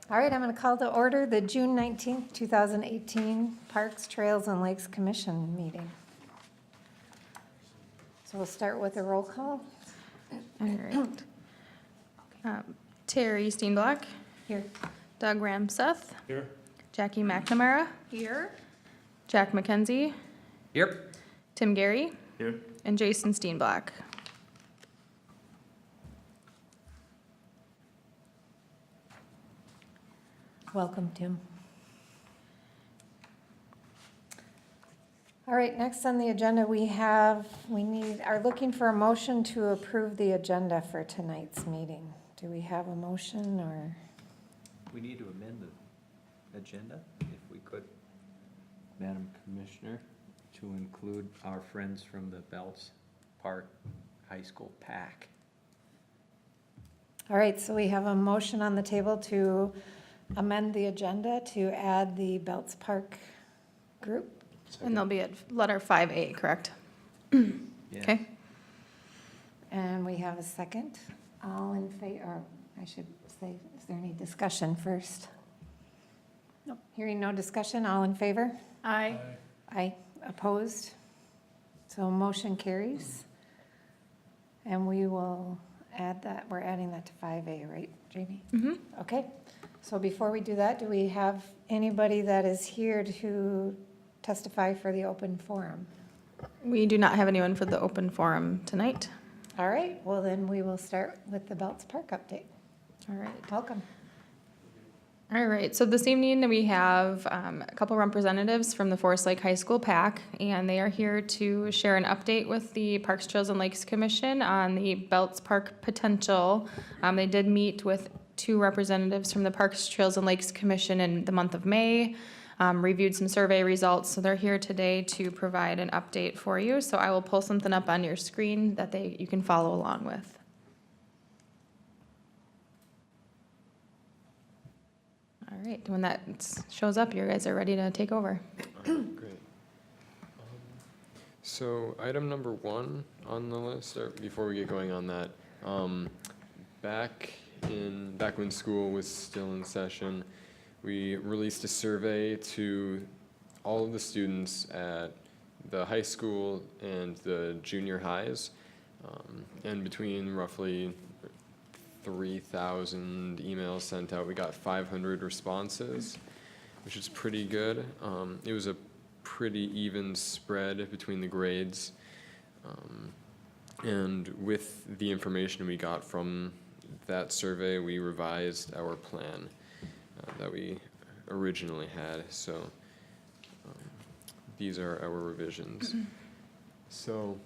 All right, I'm going to call to order the June 19th, 2018 Parks, Trails, and Lakes Commission meeting. So we'll start with a roll call. All right. Terry Steenblock, Here. Doug Ramseth, Here. Jackie McNamara, Here. Jack McKenzie, Here. Tim Gary, Here. and Jason Steenblock. Welcome, Tim. All right, next on the agenda, we are looking for a motion to approve the agenda for tonight's meeting. Do we have a motion or? We need to amend the agenda, if we could, Madam Commissioner, to include our friends from the Belts Park High School PAC. All right, so we have a motion on the table to amend the agenda to add the Belts Park group. And they'll be at letter 5A, correct? Yeah. Okay. And we have a second. All in favor, or I should say, is there any discussion first? Nope. Hearing no discussion, all in favor? Aye. Aye. Opposed? So motion carries. And we will add that, we're adding that to 5A, right, Jamie? Mm-hmm. Okay. So before we do that, do we have anybody that is here to testify for the open forum? We do not have anyone for the open forum tonight. All right, well then we will start with the Belts Park update. All right. Welcome. All right, so this evening we have a couple representatives from the Forest Lake High School PAC, and they are here to share an update with the Parks, Trails, and Lakes Commission on the Belts Park potential. They did meet with two representatives from the Parks, Trails, and Lakes Commission in the month of May, reviewed some survey results, so they're here today to provide an update for you. So I will pull something up on your screen that you can follow along with. All right, when that shows up, you guys are ready to take over. Great. So item number 1 on the list, or before we get going on that, back when school was still in session, we released a survey to all of the students at the high school and the junior highs, and between roughly 3,000 emails sent out, we got 500 responses, which is pretty good. It was a pretty even spread between the grades, and with the information we got from that survey, we revised our plan that we originally had. So these are our revisions. So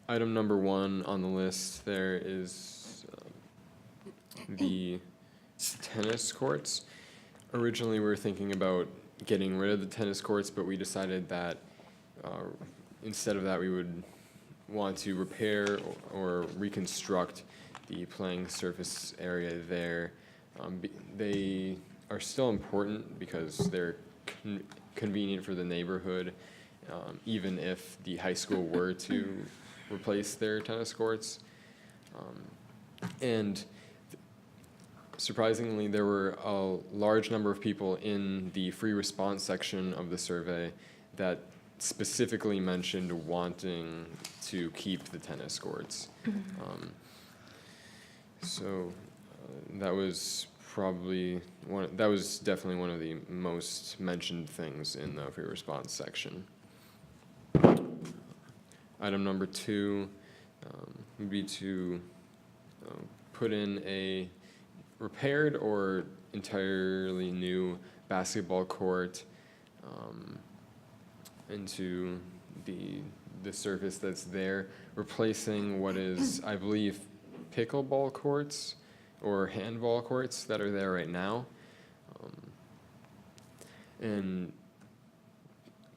item number 1 on the list there is the tennis courts. Originally, we were thinking about getting rid of the tennis courts, but we decided that instead of that, we would want to repair or reconstruct the playing surface area there. They are still important because they're convenient for the neighborhood, even if the high school were to replace their tennis courts. And surprisingly, there were a large number of people in the free response section of the survey that specifically mentioned wanting to keep the tennis courts. So that was definitely one of the most mentioned things in the free response section. Item number 2 would be to put in a repaired or entirely new basketball court into the surface that's there, replacing what is, I believe, pickleball courts or handball courts that are there right now. And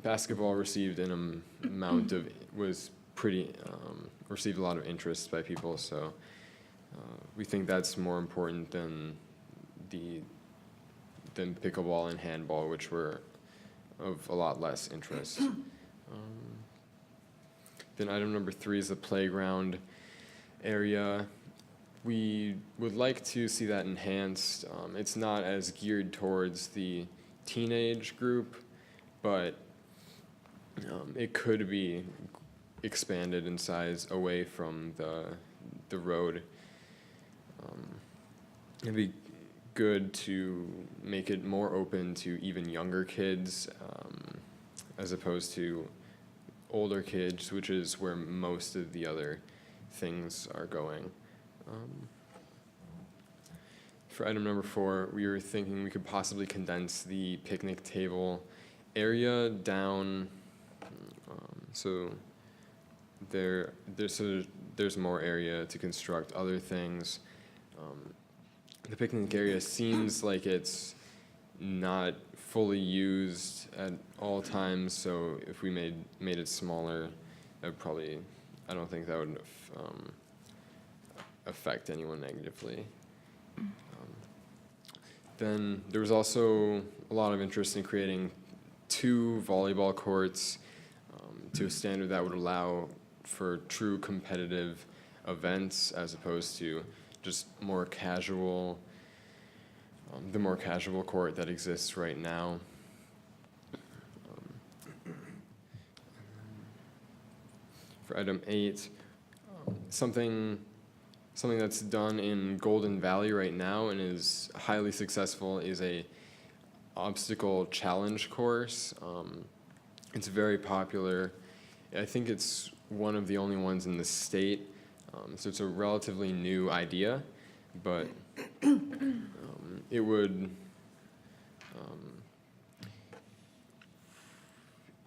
basketball received an amount of, received a lot of interest by people, so we think that's more important than pickleball and handball, which were of a lot less interest. Then item number 3 is the playground area. we would like to see that enhanced. It's not as geared towards the teenage group, but it could be expanded in size away from the road. It'd be good to make it more open to even younger kids, as opposed to older kids, which is where most of the other things are going. For item number 4, we were thinking we could possibly condense the picnic table area down, so there's more area to construct other things. The picnic area seems like it's not fully used at all times, so if we made it smaller, that would probably, I don't think that would affect anyone negatively. Then there was also a lot of interest in creating 2 volleyball courts to a standard that would allow for true competitive events as opposed to just more casual, the more casual court that exists right now. For item 8, something that's done in Golden Valley right now and is highly successful is a obstacle challenge course. It's very popular. I think it's one of the only ones in the state. So it's a relatively new idea, but it would,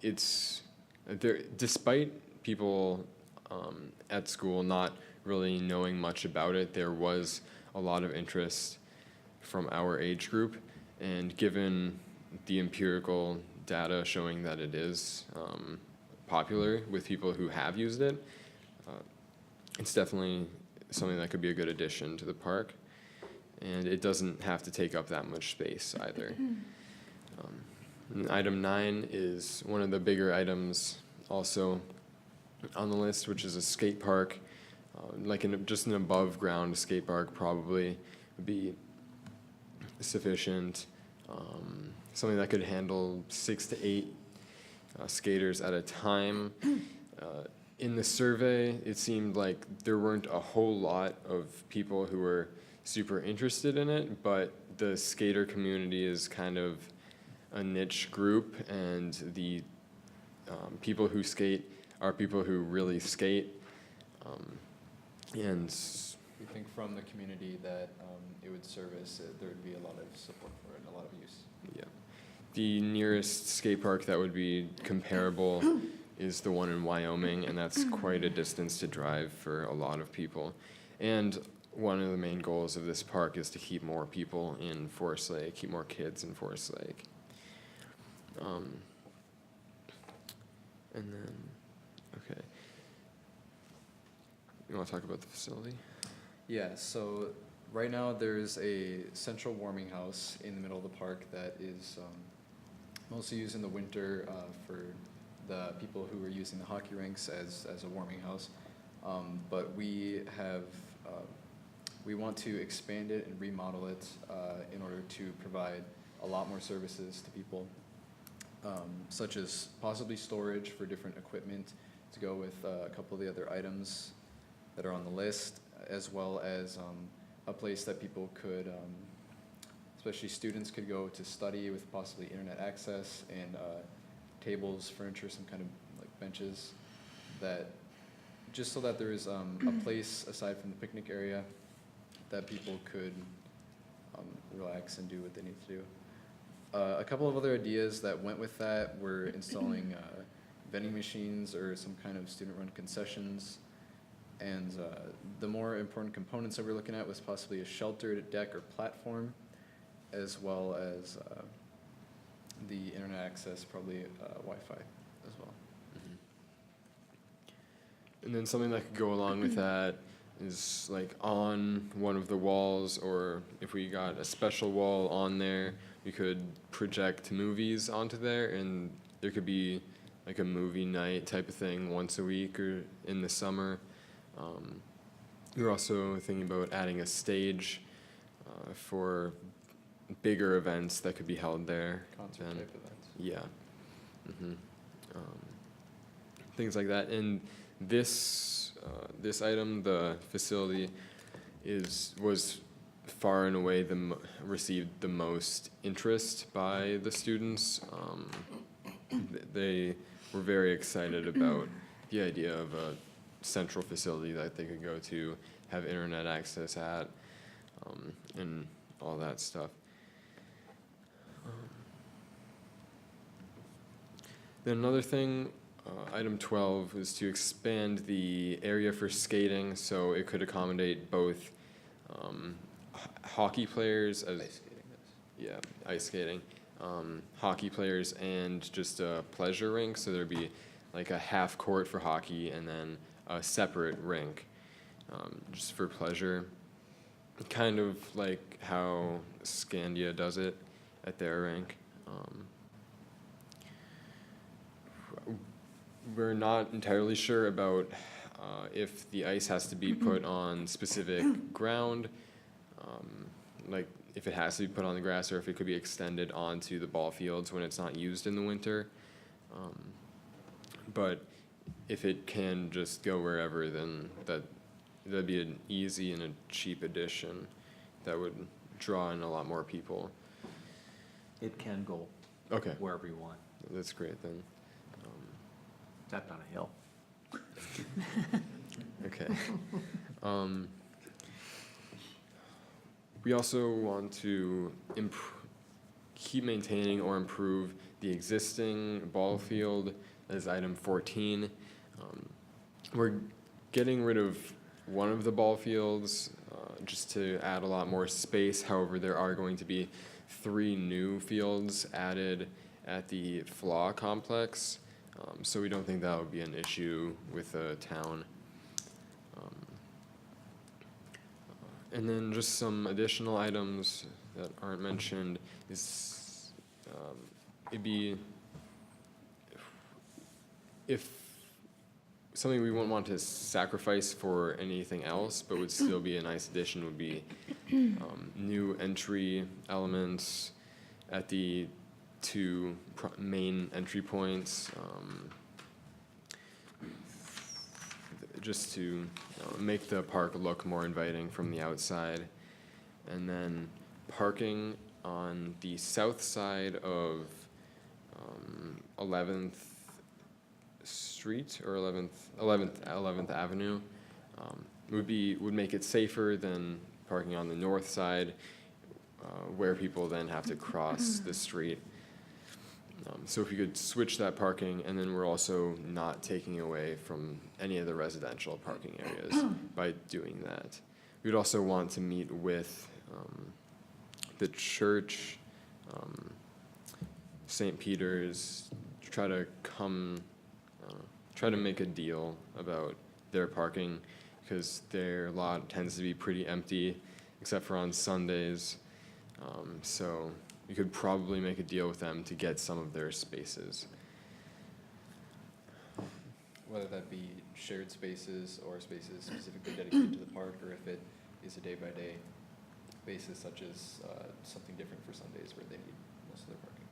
it's there, despite people at school not really knowing much about it, there was a lot of interest from our age group, and given the empirical data showing that it is popular with people who have used it, it's definitely something that could be a good addition to the park, and it doesn't have to take up that much space either. And item 9 is one of the bigger items also on the list, which is a skate park. Like just an above ground skate park probably would be sufficient. Something that could handle 6 to 8 skaters at a time. In the survey, it seemed like there weren't a whole lot of people who were super interested in it, but the skater community is kind of a niche group, and the people who skate are people who really skate. And We think from the community that it would service, there would be a lot of support for it, a lot of use. yeah, the nearest skate park that would be comparable is the one in Wyoming, and that's quite a distance to drive for a lot of people. And one of the main goals of this park is to keep more people in Forest Lake, keep more kids in Forest Lake. And then, okay. You want to talk about the facility? Yeah, so right now there's a central warming house in the middle of the park that is mostly used in the winter for the people who are using the hockey rinks as a warming house. But we want to expand it and remodel it in order to provide a lot more services to people, such as possibly storage for different equipment to go with a couple of the other items that are on the list, as well as a place that people could, especially students, could go to study with possibly internet access, and tables, furniture, some kind of like benches, that just so that there is a place aside from the picnic area that people could relax and do what they need to do. A couple of other ideas that went with that were installing vending machines or some kind of student-run concessions. And the more important components that we're looking at was possibly a sheltered deck or platform, as well as the internet access, probably Wi-Fi as well. And then something that could go along with that is like on one of the walls, or if we got a special wall on there, we could project movies onto there, and there could be like a movie night type of thing once a week or in the summer. We were also thinking about adding a stage for bigger events that could be held there. Concert then- type events. Yeah. hmm Things like that. And this this item, the facility, was far and away received the most interest by the students. They were very excited about the idea of a central facility that they could go to, have internet access at, and all that stuff. Then another thing, item 12, is to expand the area for skating so it could accommodate both hockey players as Ice skating, that's. yeah, ice skating, hockey players, and just a pleasure rink. So there'd be like a half court for hockey and then a separate rink, just for pleasure. Kind of like how Scandia does it at their rink. We're not entirely sure about if the ice has to be put on specific ground, like if it has to be put on the grass, or if it could be extended onto the ball fields when it's not used in the winter. But if it can just go wherever, then that'd be an easy and a cheap addition that would draw in a lot more people. It can go Okay, wherever you want, that's great then. except on a hill. Okay. We also want to keep maintaining or improve the existing ball field as item 14. We're getting rid of one of the ball fields just to add a lot more space. However, there are going to be 3 new fields added at the FLA complex. So we don't think that would be an issue with the town. And then just some additional items that aren't mentioned is, it'd be, if something we wouldn't want to sacrifice for anything else, but would still be a nice addition, would be new entry elements at the 2 main entry points, just to make the park look more inviting from the outside. And then parking on the south side of 11th Street or 11th Avenue would make it safer than parking on the north side, where people then have to cross the street. So if we could switch that parking, and then we're also not taking away from any of the residential parking areas by doing that. We'd also want to meet with the church, St. Peter's, try to make a deal about their parking, because their lot tends to be pretty empty, except for on Sundays. So we could probably make a deal with them to get some of their spaces. Whether that be shared spaces or spaces specifically dedicated to the park, or if it is a day-by-day basis, such as something different for Sundays where they need most of their parking.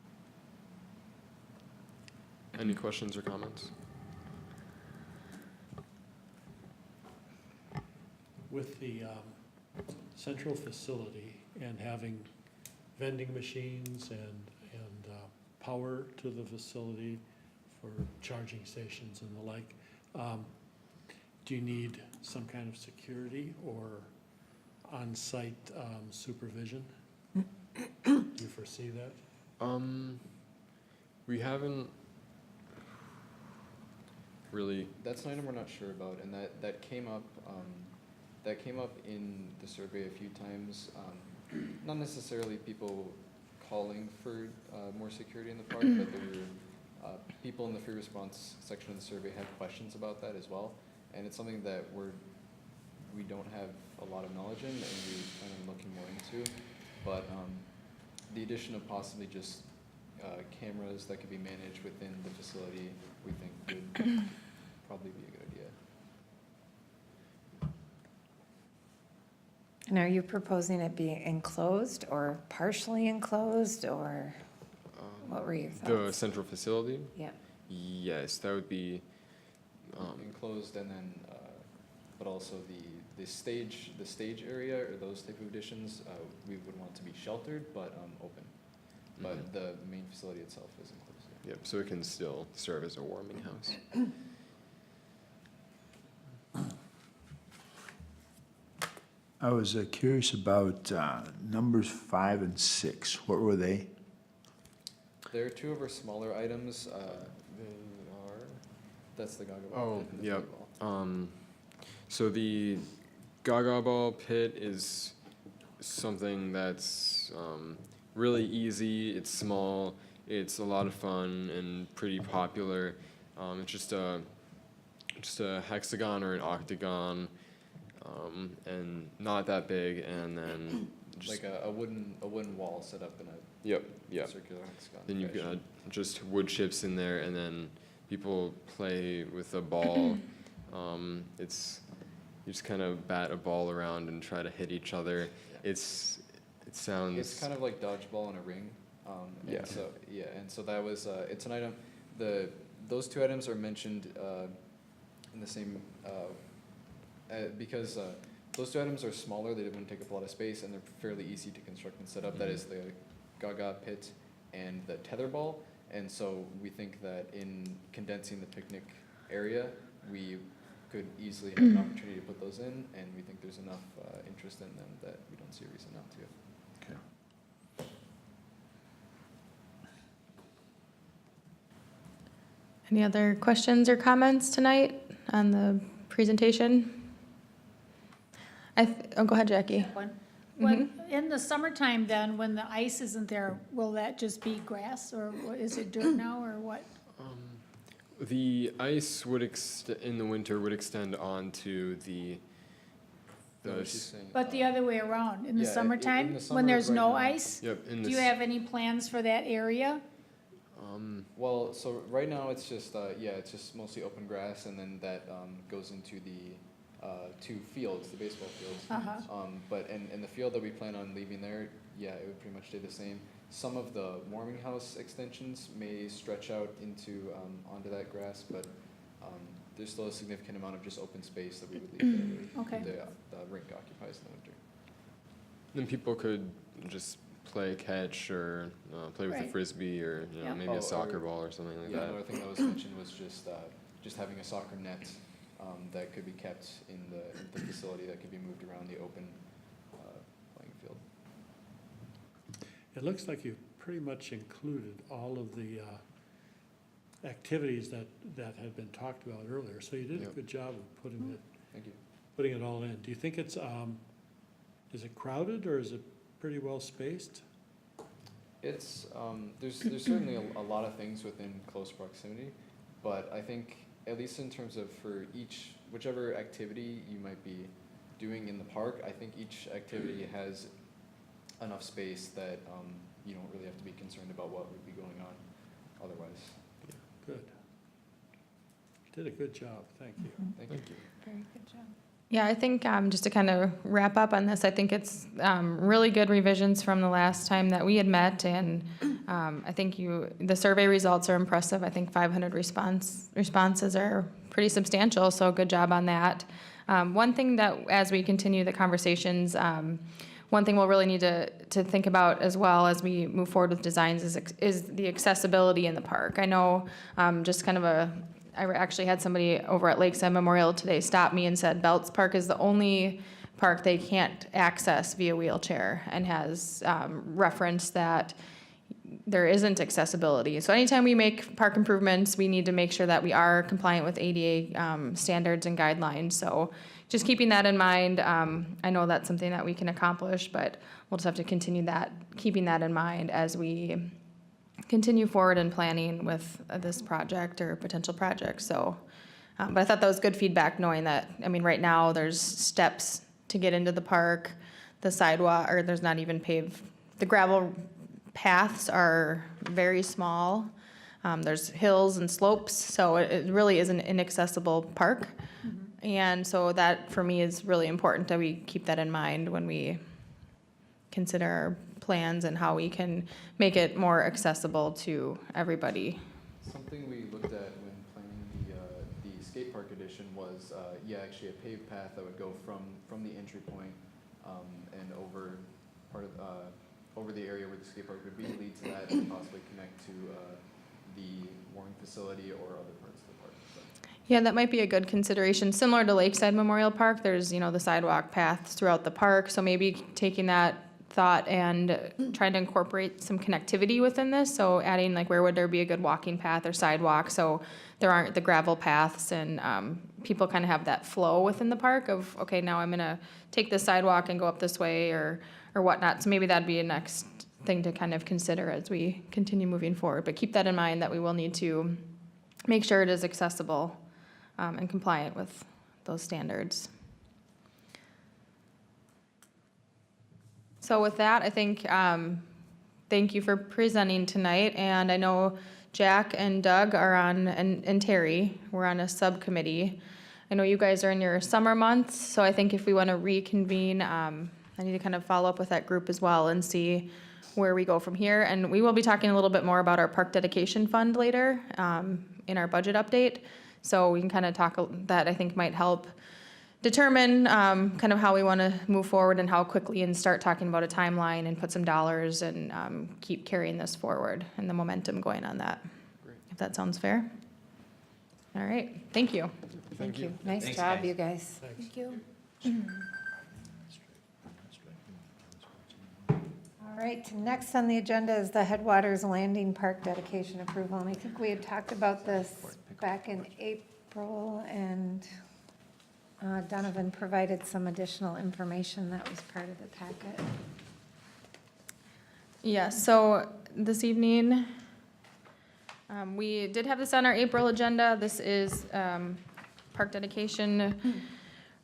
Any questions or comments? With the central facility and having vending machines and power to the facility for charging stations and the like, do you need some kind of security or on-site supervision? Do you foresee that? We haven't really, That's an item we're not sure about, and that came up in the survey a few times. Not necessarily people calling for more security in the park, but there were people in the free response section of the survey had questions about that as well. And it's something that we don't have a lot of knowledge in, and we plan on looking more into. But the addition of possibly just cameras that could be managed within the facility, we think would probably be a good idea. And are you proposing it be enclosed or partially enclosed, or what were your The thoughts? central facility? Yeah. Yes, that would be, Enclosed and then, but also the stage area or those type of additions, we would want to be sheltered but open. But the main facility itself is enclosed. Yeah. yep, so it can still serve as a warming house. I was curious about numbers 5 and 6. What were they? There are two of our smaller items. They are, that's the Gaga Oh, Ball pit and the yep. volleyball. So the Gaga Ball pit is something that's really easy. It's small. It's a lot of fun and pretty popular. It's just a hexagon or an octagon, and not that big. And then just Like a wooden wall set up in a yep. circular hexagon. Then you've fashion. got just wood chips in there, and then people play with a ball. You just kind of bat a ball around and try to hit each other. It sounds. It's kind of like dodgeball in a ring. Yeah. And so, and so that was, it's an item, those two items are mentioned in the same, because those two items are smaller, they wouldn't take up a lot of space, and they're fairly easy to construct and set up. That is the Gaga pit and the tetherball. And so we think that in condensing the picnic area, we could easily have an opportunity to put those in, and we think there's enough interest in them that we don't see a reason not to. Any other questions or comments tonight on the presentation? Oh, go ahead, Jackie. One. When, in the summertime then, when the ice isn't there, will that just be grass or is it dirt now or what? The ice would in the winter would extend onto the. No, what she's saying, But the other way around, in the yeah, in summertime, the when summer there's right no now- ice? Yep. In Do you have any plans for that area? Well, so right now it's just, it's just mostly open grass, and then that goes into the two fields, the baseball fields. Uh-huh. But in the field that we plan on leaving there, it would pretty much stay the same. Some of the warming house extensions may stretch out into onto that grass, but there's still a significant amount of just open space that we would leave there. Okay. The rink occupies in the winter. Then people could just play catch or play with a Right. frisbee or Yeah. maybe Oh, a soccer or- ball or something like Yeah, that. another thing that was mentioned was just having a soccer net that could be kept in the facility that could be moved around the open playing field. It looks like you pretty much included all of the activities that had been talked about earlier, so you did a Yep. good job of Thank you. putting it all in. Do you think it's, is it crowded or is it pretty well spaced? It's, there's certainly a lot of things within close proximity, but I think, at least in terms of for whichever activity you might be doing in the park, I think each activity has enough space that you don't really have to be concerned about what would be going on otherwise. Good. Did a good job, thank you. Thank you. Very good job. Yeah, I think just to kind of wrap up on this, I think it's really good revisions from the last time that we had met, and I think the survey results are impressive. I think 500 responses are pretty substantial, so good job on that. One thing that, as we continue the conversations, one thing we'll really need to think about as well as we move forward with designs is the accessibility in the park. I know just kind of I actually had somebody over at Lakeside Memorial today stop me and said Belts Park is the only park they can't access via wheelchair, and has referenced that there isn't accessibility. So anytime we make park improvements, we need to make sure that we are compliant with ADA standards and guidelines. So just keeping that in mind, I know that's something that we can accomplish, but we'll just have to continue keeping that in mind as we continue forward in planning with this project or potential project. So, but I thought that was good feedback, knowing that, right now there's steps to get into the park, the sidewalk, or there's not even paved, the gravel paths are very small. There's hills and slopes, so it really is an inaccessible park. And so that, for me, is really important that we keep that in mind when we consider our plans and how we can make it more accessible to everybody. Something we looked at when planning the skate park addition was, actually a paved path that would go from the entry point, and over part of, over the area where the skate park would be, lead to that and possibly connect to, the mooring facility or other parts of the park, so. Yeah, that might be a good consideration. Similar to Lakeside Memorial Park, there's, the sidewalk paths throughout the park, so maybe taking that thought and trying to incorporate some connectivity within this, so adding like where would there be a good walking path or sidewalk, so there aren't the gravel paths and people kind of have that flow within the park of, okay, now I'm gonna take this sidewalk and go up this way or whatnot, so maybe that'd be a next thing to kind of consider as we continue moving forward, but keep that in mind that we will need to make sure it is accessible and compliant with those standards. So with that, I think, thank you for presenting tonight, and I know Jack and Doug are on, and Terry, we're on a subcommittee. I know you guys are in your summer months, so I think if we want to reconvene, I need to kind of follow up with that group as well and see where we go from here. And we will be talking a little bit more about our park dedication fund later in our budget update. So we can kind of talk, that I think might help determine kind of how we want to move forward and how quickly, and start talking about a timeline and put some dollars and keep carrying this forward and the momentum going on that. Great. If that sounds fair. All right, thank you. Thank you. Nice Thanks, job, guys. you guys. Thank you. All right, next on the agenda is the Headwaters Landing Park dedication approval, and I think we had talked about this back in April, and Donovan provided some additional information that was part of the packet. Yeah, so this evening, we did have this on our April agenda. This is park dedication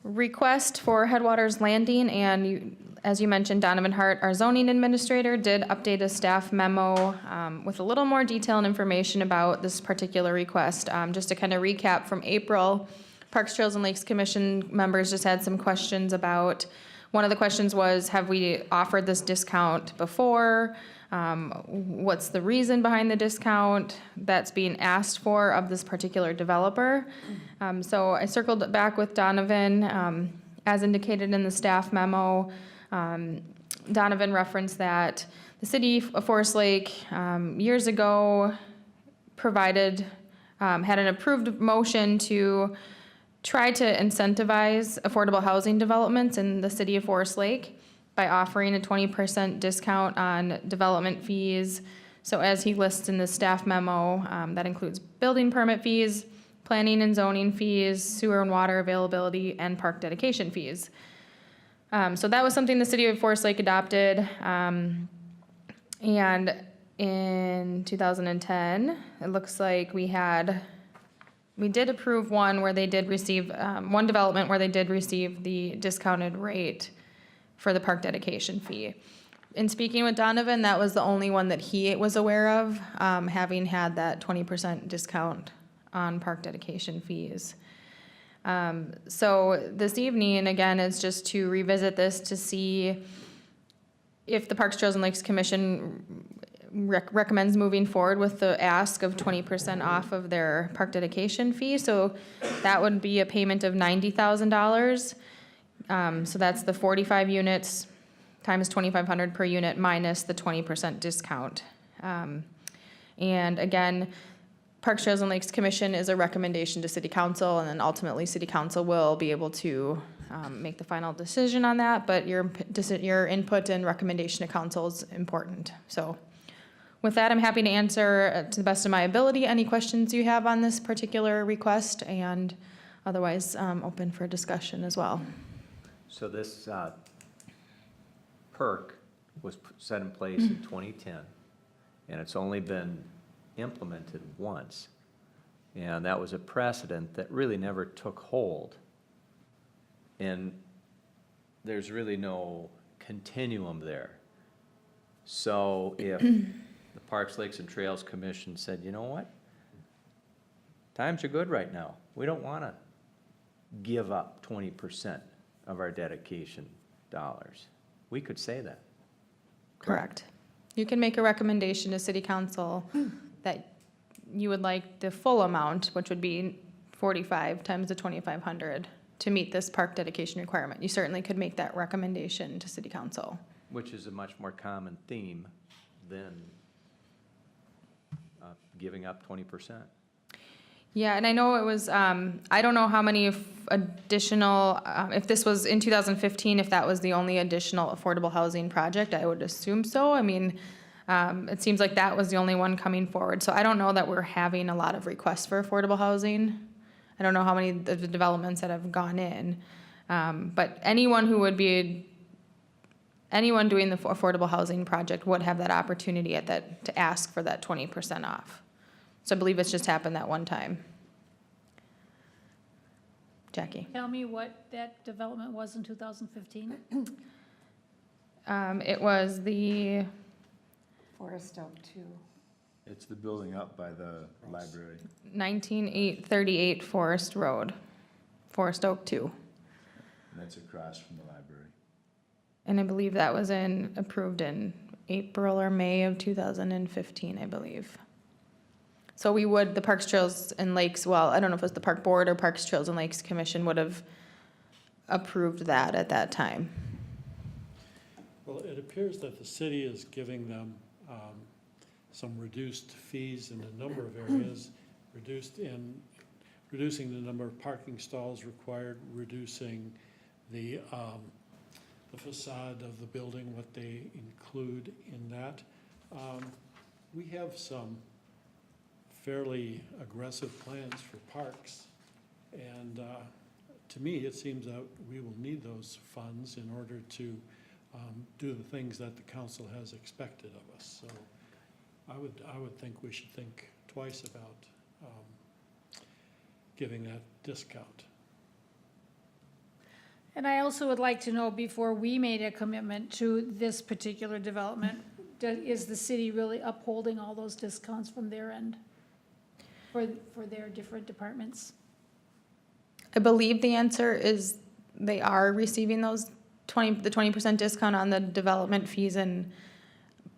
request for Headwaters Landing, and as you mentioned, Donovan Hart, our zoning administrator, did update a staff memo with a little more detail and information about this particular request. Just to kind of recap from April, Parks, Trails, and Lakes Commission members just had some questions about, one of the questions was, have we offered this discount before? What's the reason behind the discount that's being asked for of this particular developer? So I circled back with Donovan, as indicated in the staff memo. Donovan referenced that the city of Forest Lake, years ago, provided, had an approved motion to try to incentivize affordable housing developments in the city of Forest Lake by offering a 20% discount on development fees. So as he lists in the staff memo, that includes building permit fees, planning and zoning fees, sewer and water availability, and park dedication fees. So that was something the city of Forest Lake adopted. And in 2010, it looks like we did approve one where they did receive, one development where they did receive the discounted rate for the park dedication fee. In speaking with Donovan, that was the only one that he was aware of, having had that 20% discount on park dedication fees. So this evening, again, is just to revisit this to see if the Parks, Trails, and Lakes Commission recommends moving forward with the ask of 20% off of their park dedication fee. So that would be a payment of $90,000. So that's the 45 units times $2,500 per unit minus the 20% discount. And again, Parks, Trails, and Lakes Commission is a recommendation to City Council, and then ultimately City Council will be able to make the final decision on that, but your input and recommendation to council is important. So with that, I'm happy to answer to the best of my ability any questions you have on this particular request, and otherwise open for discussion as well. So this perk was set in place in 2010, and it's only been implemented once. And that was a precedent that really never took hold. And there's really no continuum there. So if the Parks, Lakes, and Trails Commission said, you know what? Times are good right now. We don't want to give up 20% of our dedication dollars. We could say that. Correct. You can make a recommendation to city council that you would like the full amount, which would be 45 times the 2,500 to meet this park dedication requirement. You certainly could make that recommendation to city council. Which is a much more common theme than giving up 20%. Yeah, and I know it was, I don't know how many additional, if this was in 2015, if that was the only additional affordable housing project, I would assume so. I mean, it seems like that was the only one coming forward. So I don't know that we're having a lot of requests for affordable housing. I don't know how many of the developments that have gone in. But anyone who would be, anyone doing the affordable housing project would have that opportunity at that, to ask for that 20% off. So I believe it's just happened that one time. Jackie? Tell me what that development was in 2015? It was the, Forest Oak 2. It's the building up by the library. 19838 Forest Road, Forest Oak 2. And that's across from the library. And I believe that was approved in April or May of 2015, I believe. So we would, the Parks, Trails, and Lakes, well, I don't know if it was the Park Board or Parks, Trails, and Lakes Commission would have approved that at that time. Well, it appears that the city is giving them some reduced fees in a number of areas, reducing the number of parking stalls required, reducing the facade of the building, what they include in that. We have some fairly aggressive plans for parks, and to me, it seems that we will need those funds in order to do the things that the council has expected of us. So I would think we should think twice about giving that discount. And I also would like to know, before we made a commitment to this particular development, is the city really upholding all those discounts from their end for their different departments? I believe the answer is they are receiving those the 20% discount on the development fees,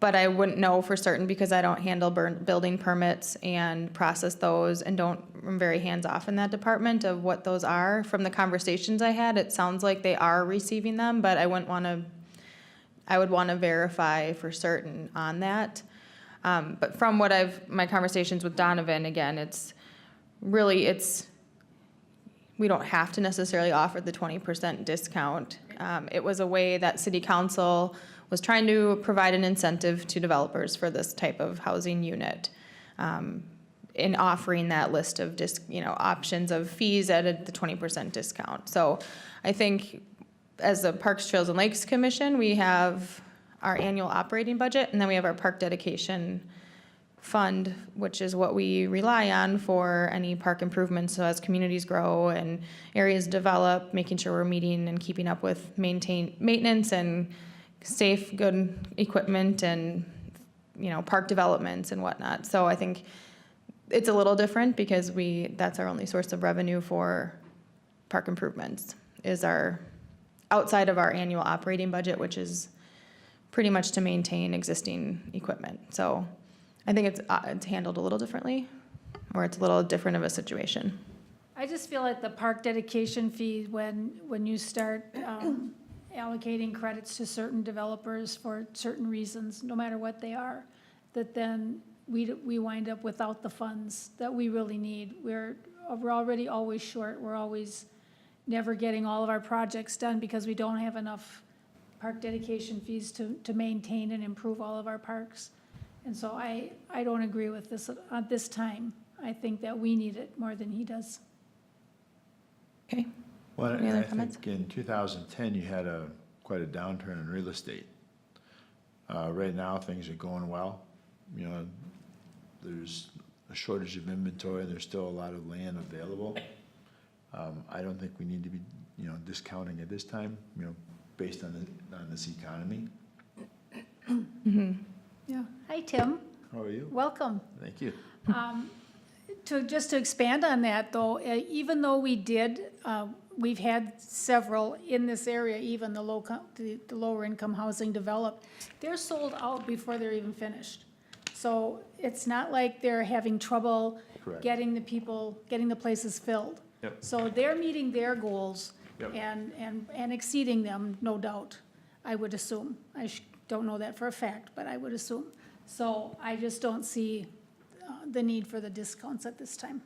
but I wouldn't know for certain because I don't handle building permits and process those, and I'm very hands-off in that department of what those are. From the conversations I had, it sounds like they are receiving them, but I would want to verify for certain on that. But from my conversations with Donovan, again, we don't have to necessarily offer the 20% discount. It was a way that city council was trying to provide an incentive to developers for this type of housing unit, in offering that list of options of fees at the 20% discount. So I think as the Parks, Trails, and Lakes Commission, we have our annual operating budget, and then we have our park dedication fund, which is what we rely on for any park improvements. So as communities grow and areas develop, making sure we're meeting and keeping up with maintenance and safe, good equipment and, park developments and whatnot. So I think it's a little different because that's our only source of revenue for park improvements, is our outside of our annual operating budget, which is pretty much to maintain existing equipment. So I think it's handled a little differently, or it's a little different of a situation. I just feel like the park dedication fee, when you start allocating credits to certain developers for certain reasons, no matter what they are, that then we wind up without the funds that we really need. We're already always short. We're always never getting all of our projects done because we don't have enough park dedication fees to maintain and improve all of our parks. And so I don't agree with this at this time. I think that we need it more than he does. Okay. Well, Any other I comments? think in 2010, you had quite a downturn in real estate. Right now, things are going well. There's a shortage of inventory. There's still a lot of land available. I don't think we need to be, discounting at this time, based on this economy. Mm-hmm. Yeah. Hi, Tim. How are you? Welcome. Thank you. To expand on that, though, even though we did we've had several in this area, even the lower income housing developed. They're sold out before they're even finished. So it's not like they're having trouble Correct. getting the places filled. Yep. So they're meeting their goals Yep. and exceeding them, no doubt, I would assume. Don't know that for a fact, but I would assume. So I just don't see the need for the discounts at this time.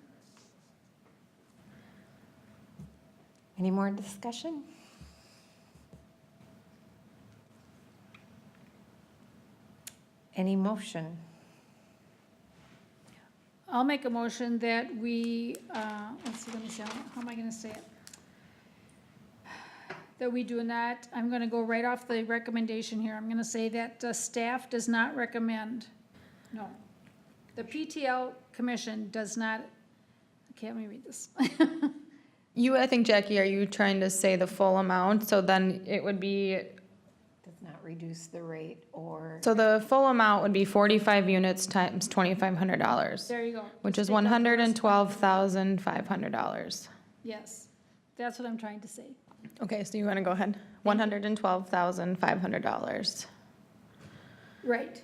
Any more discussion? Any motion? I'll make a motion that we, let's see, let me see, how am I gonna say it? That we do not, I'm gonna go right off the recommendation here, I'm gonna say that staff does not recommend, no. The PTL commission does not, okay, let me read this. I think, Jackie, are you trying to say the full amount? So then it would be, Does not reduce the rate or, so the full amount would be 45 units times $2,500, There you go. which is Take out the rest. $112,500. Yes, that's what I'm trying to say. Okay, so you want to go ahead? $112,500. Right.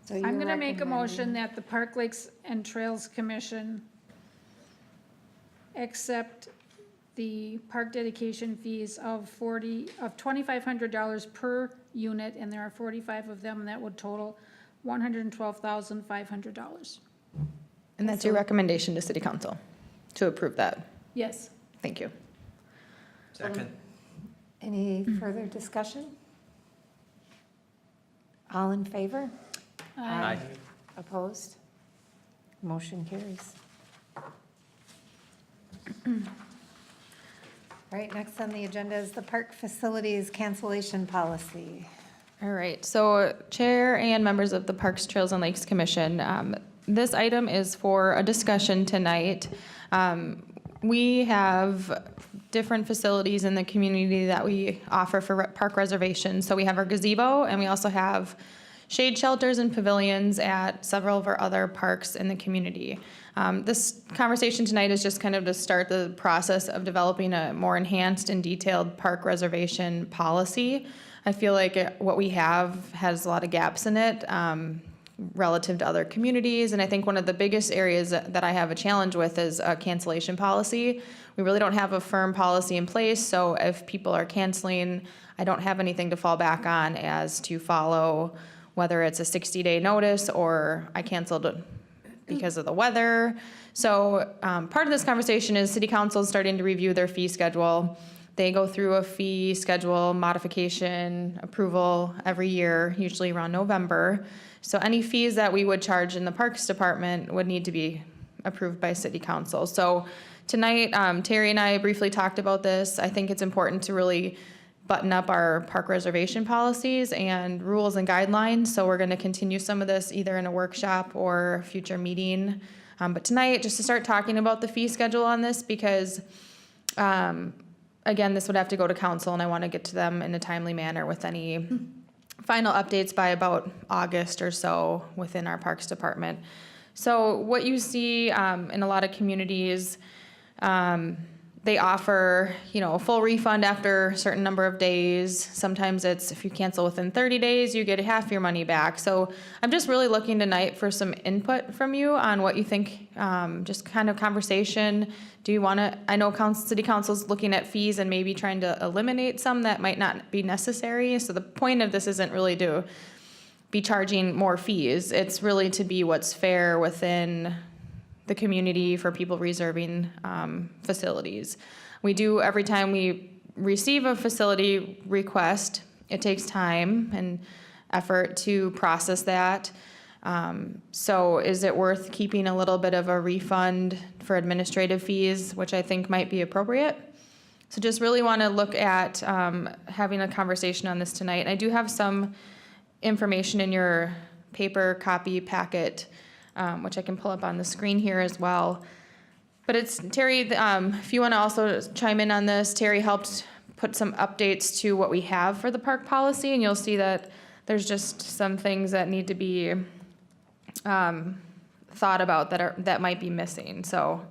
so you're I'm gonna make a motion recommending- that the Park Lakes and Trails Commission accept the park dedication fees of $2,500 per unit, and there are 45 of them, and that would total $112,500. And that's your recommendation to city council, to approve that? Yes. Thank you. Second. Any further discussion? All in favor? Aye. Opposed? Motion carries. All right, next on the agenda is the park facilities cancellation policy. All right, so Chair and members of the Parks, Trails, and Lakes Commission, this item is for a discussion tonight. We have different facilities in the community that we offer for park reservations. So we have our gazebo, and we also have shade shelters and pavilions at several of our other parks in the community. This conversation tonight is just kind of to start the process of developing a more enhanced and detailed park reservation policy. I feel like what we have has a lot of gaps in it relative to other communities, and I think one of the biggest areas that I have a challenge with is a cancellation policy. We really don't have a firm policy in place, so if people are canceling, I don't have anything to fall back on as to follow, whether it's a 60-day notice or I canceled because of the weather. So part of this conversation is City Council is starting to review their fee schedule. They go through a fee schedule modification approval every year, usually around November. So any fees that we would charge in the Parks Department would need to be approved by City Council. So tonight, Terry and I briefly talked about this. I think it's important to really button up our park reservation policies and rules and guidelines. So we're going to continue some of this either in a workshop or a future meeting. But tonight, just to start talking about the fee schedule on this, because again, this would have to go to council, and I want to get to them in a timely manner with any final updates by about August or so within our Parks Department. So what you see in a lot of communities, they offer, a full refund after a certain number of days. Sometimes it's if you cancel within 30 days, you get half your money back. So I'm just really looking tonight for some input from you on what you think, just kind of conversation. Do you want to, I know City Council's looking at fees and maybe trying to eliminate some that might not be necessary. So the point of this isn't really to be charging more fees. It's really to be what's fair within the community for people reserving facilities. We do, every time we receive a facility request, it takes time and effort to process that. So is it worth keeping a little bit of a refund for administrative fees, which I think might be appropriate? So just really want to look at having a conversation on this tonight. And I do have some information in your paper copy packet, which I can pull up on the screen here as well. But it's, Terry, if you want to also chime in on this, Terry helped put some updates to what we have for the park policy, and you'll see that there's just some things that need to be thought about that might be missing. So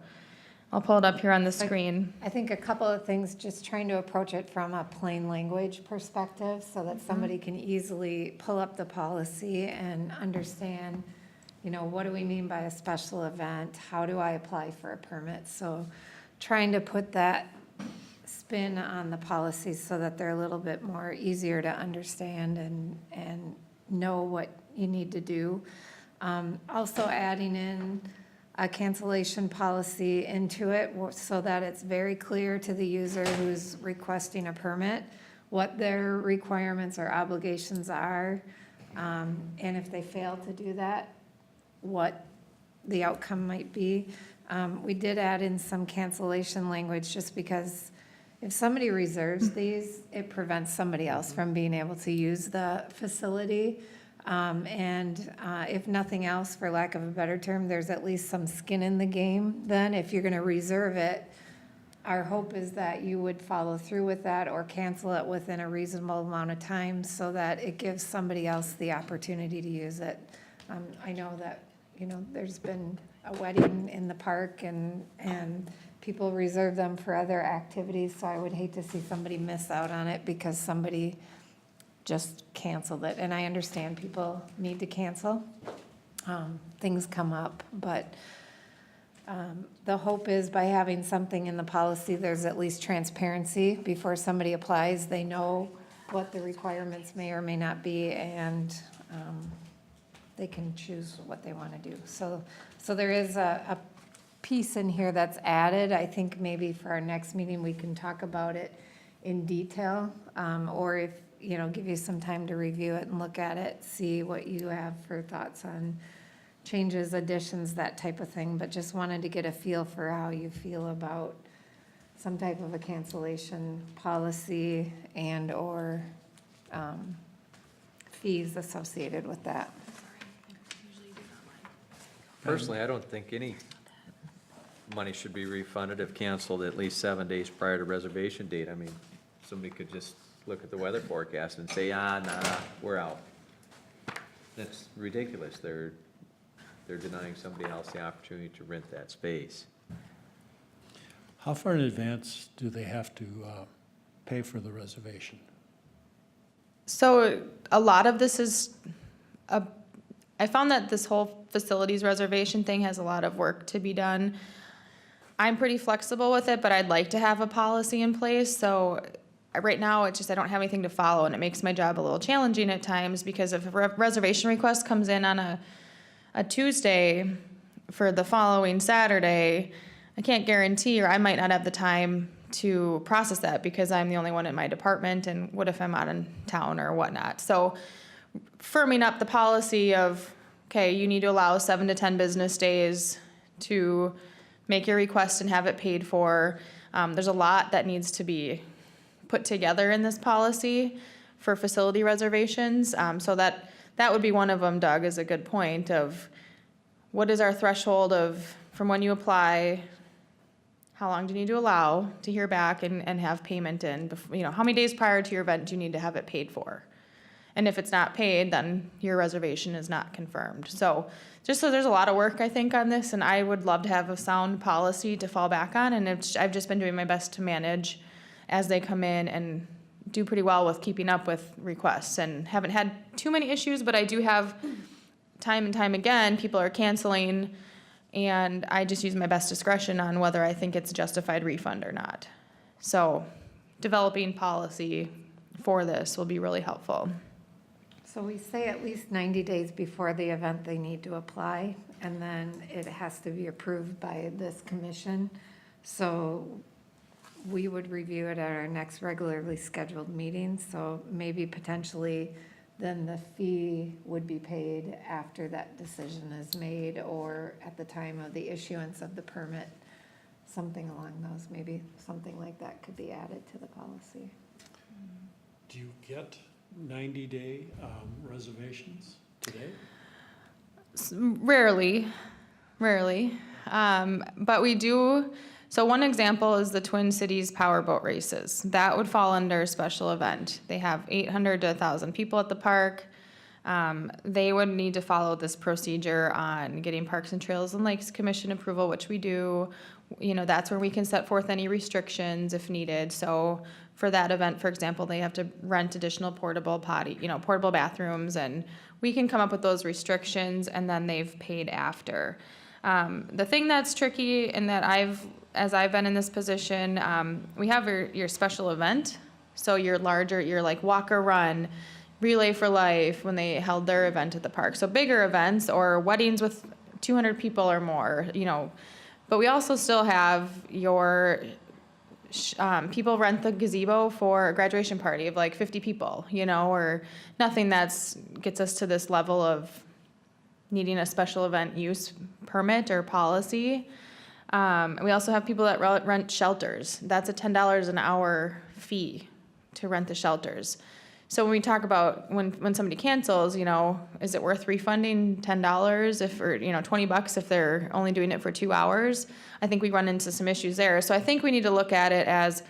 I'll pull it up here on the screen. I think a couple of things, just trying to approach it from a plain language perspective so that somebody can easily pull up the policy and understand, you know, what do we mean by a special event? How do I apply for a permit? So trying to put that spin on the policies so that they're a little bit more easier to understand and know what you need to do. Also adding in a cancellation policy into it so that it's very clear to the user who's requesting a permit what their requirements or obligations are. And if they fail to do that, what the outcome might be. We did add in some cancellation language just because if somebody reserves these, it prevents somebody else from being able to use the facility. If nothing else, for lack of a better term, there's at least some skin in the game then. If you're going to reserve it, our hope is that you would follow through with that or cancel it within a reasonable amount of time so that it gives somebody else the opportunity to use it. I know that, you know, there's been a wedding in the park and people reserve them for other activities, so I would hate to see somebody miss out on it because somebody just canceled it. And I understand people need to cancel. Things come up, but the hope is by having something in the policy, there's at least transparency before somebody applies. They know what the requirements may or may not be, and they can choose what they want to do. So there is a piece in here that's added. I think maybe for our next meeting, we can talk about it in detail, or if, you know, give you some time to review it and look at it, see what you have for thoughts on changes, additions, that type of thing. But just wanted to get a feel for how you feel about some type of a cancellation policy and/or fees associated with that. Personally, I don't think any money should be refunded if canceled at least 7 days prior to reservation date. I mean, somebody could just look at the weather forecast and say, nah, we're out. That's ridiculous. They're denying somebody else the opportunity to rent that space. How far in advance do they have to pay for the reservation? So a lot of this is, I found that this whole facilities reservation thing has a lot of work to be done. I'm pretty flexible with it, but I'd like to have a policy in place. So right now, it's just I don't have anything to follow, and it makes my job a little challenging at times because if a reservation request comes in on a Tuesday for the following Saturday, I can't guarantee, or I might not have the time to process that because I'm the only one in my department, and what if I'm out in town or whatnot? So firming up the policy of, okay, you need to allow 7 to 10 business days to make your request and have it paid for. There's a lot that needs to be put together in this policy for facility reservations. So that would be one of them, Doug, is a good point of what is our threshold of from when you apply, how long do you need to allow to hear back and have payment in, you know, how many days prior to your event do you need to have it paid for? And if it's not paid, then your reservation is not confirmed. So just so there's a lot of work, I think, on this, and I would love to have a sound policy to fall back on, and I've just been doing my best to manage as they come in and do pretty well with keeping up with requests and haven't had too many issues, but I do have time and time again, people are canceling, and I just use my best discretion on whether I think it's a justified refund or not. So developing policy for this will be really helpful. So we say at least 90 days before the event they need to apply, and then it has to be approved by this commission. So we would review it at our next regularly scheduled meeting, so maybe potentially then the fee would be paid after that decision is made or at the time of the issuance of the permit, something along those, maybe something like that could be added to the policy. Do you get 90-day reservations today? Rarely. But we do, so one example is the Twin Cities Powerboat Races. That would fall under a special event. They have 800 to 1,000 people at the park. They would need to follow this procedure on getting Parks and Trails and Lakes Commission approval, which we do. You know, that's where we can set forth any restrictions if needed. So for that event, for example, they have to rent additional portable portable bathrooms, and we can come up with those restrictions, and then they've paid after. The thing that's tricky, and that as I've been in this position, we have your special event. So your like walk or run, Relay for Life, when they held their event at the park. So bigger events or weddings with 200 people or more, but we also still have your people rent the gazebo for a graduation party of like 50 people, or nothing gets us to this level of needing a special event use permit or policy. We also have people that rent shelters. That's a $10 an hour fee to rent the shelters. So when we talk about when somebody cancels, is it worth refunding $10 or $20 if they're only doing it for 2 hours? I think we run into some issues there. So I think we need to look at it as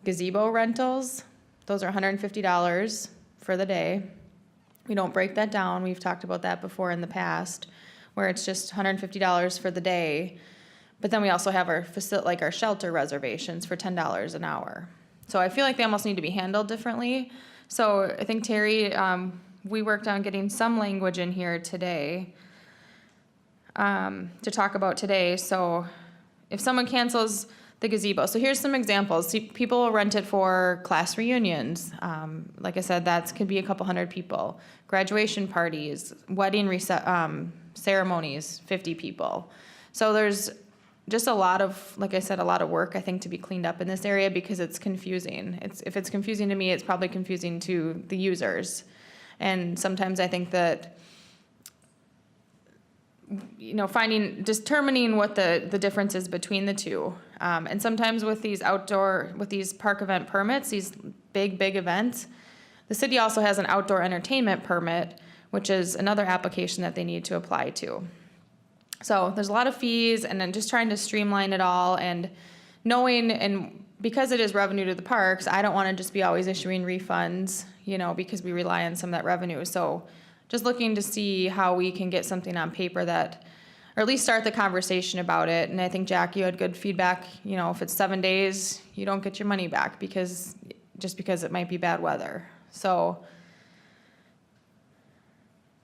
gazebo rentals. Those are $150 for the day. We don't break that down. We've talked about that before in the past, where it's just $150 for the day. But then we also have our our shelter reservations for $10 an hour. So I feel like they almost need to be handled differently. So I think, Terry, we worked on getting some language in here today to talk about today. So if someone cancels the gazebo, so here's some examples. See, people will rent it for class reunions. Like I said, that could be a couple hundred people. Graduation parties, wedding ceremonies, 50 people. So there's just a lot of, like I said, a lot of work, I think, to be cleaned up in this area because it's confusing. If it's confusing to me, it's probably confusing to the users. And sometimes I think that, determining what the difference is between the two. And sometimes with these park event permits, these big events, the city also has an outdoor entertainment permit, which is another application that they need to apply to. So there's a lot of fees, and then just trying to streamline it all and knowing, and because it is revenue to the parks, I don't want to just be always issuing refunds, because we rely on some of that revenue. So just looking to see how we can get something on paper that, or at least start the conversation about it. And I think, Jack, you had good feedback, if it's 7 days, you don't get your money back because it might be bad weather. So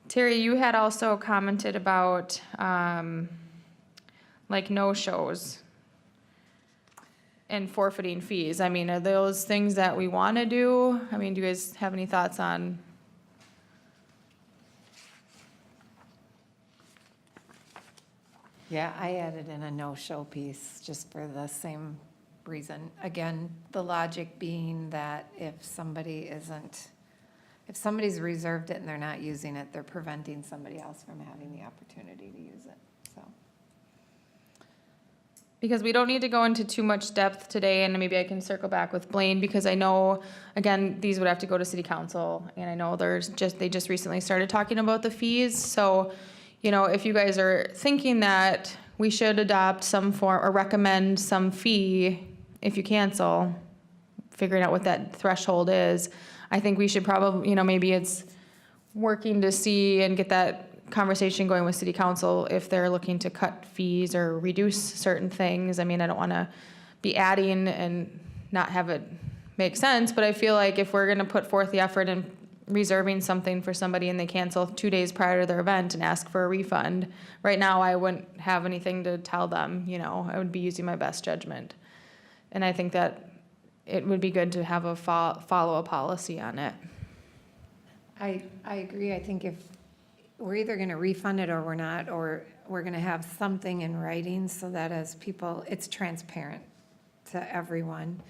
Terry, you had also commented about no-shows and forfeiting fees. I mean, are those things that we want to do? I mean, do you guys have any thoughts on? Yeah, I added in a no-show piece just for the same reason. Again, the logic being that if somebody's reserved it and they're not using it, they're preventing somebody else from having the opportunity to use it, so. Because we don't need to go into too much depth today, and maybe I can circle back with Blaine, because I know, again, these would have to go to city council, and I know they just recently started talking about the fees. So, if you guys are thinking that we should adopt some form or recommend some fee if you cancel, figuring out what that threshold is, I think we should probably, maybe it's working to see and get that conversation going with city council if they're looking to cut fees or reduce certain things. I mean, I don't want to be adding and not have it make sense, but I feel like if we're going to put forth the effort in reserving something for somebody and they cancel 2 days prior to their event and ask for a refund, right now I wouldn't have anything to tell them, I would be using my best judgment. And I think that it would be good to have a follow a policy on it. I agree. I think if we're either going to refund it or we're not, or we're going to have something in writing so that as people, it's transparent to everyone.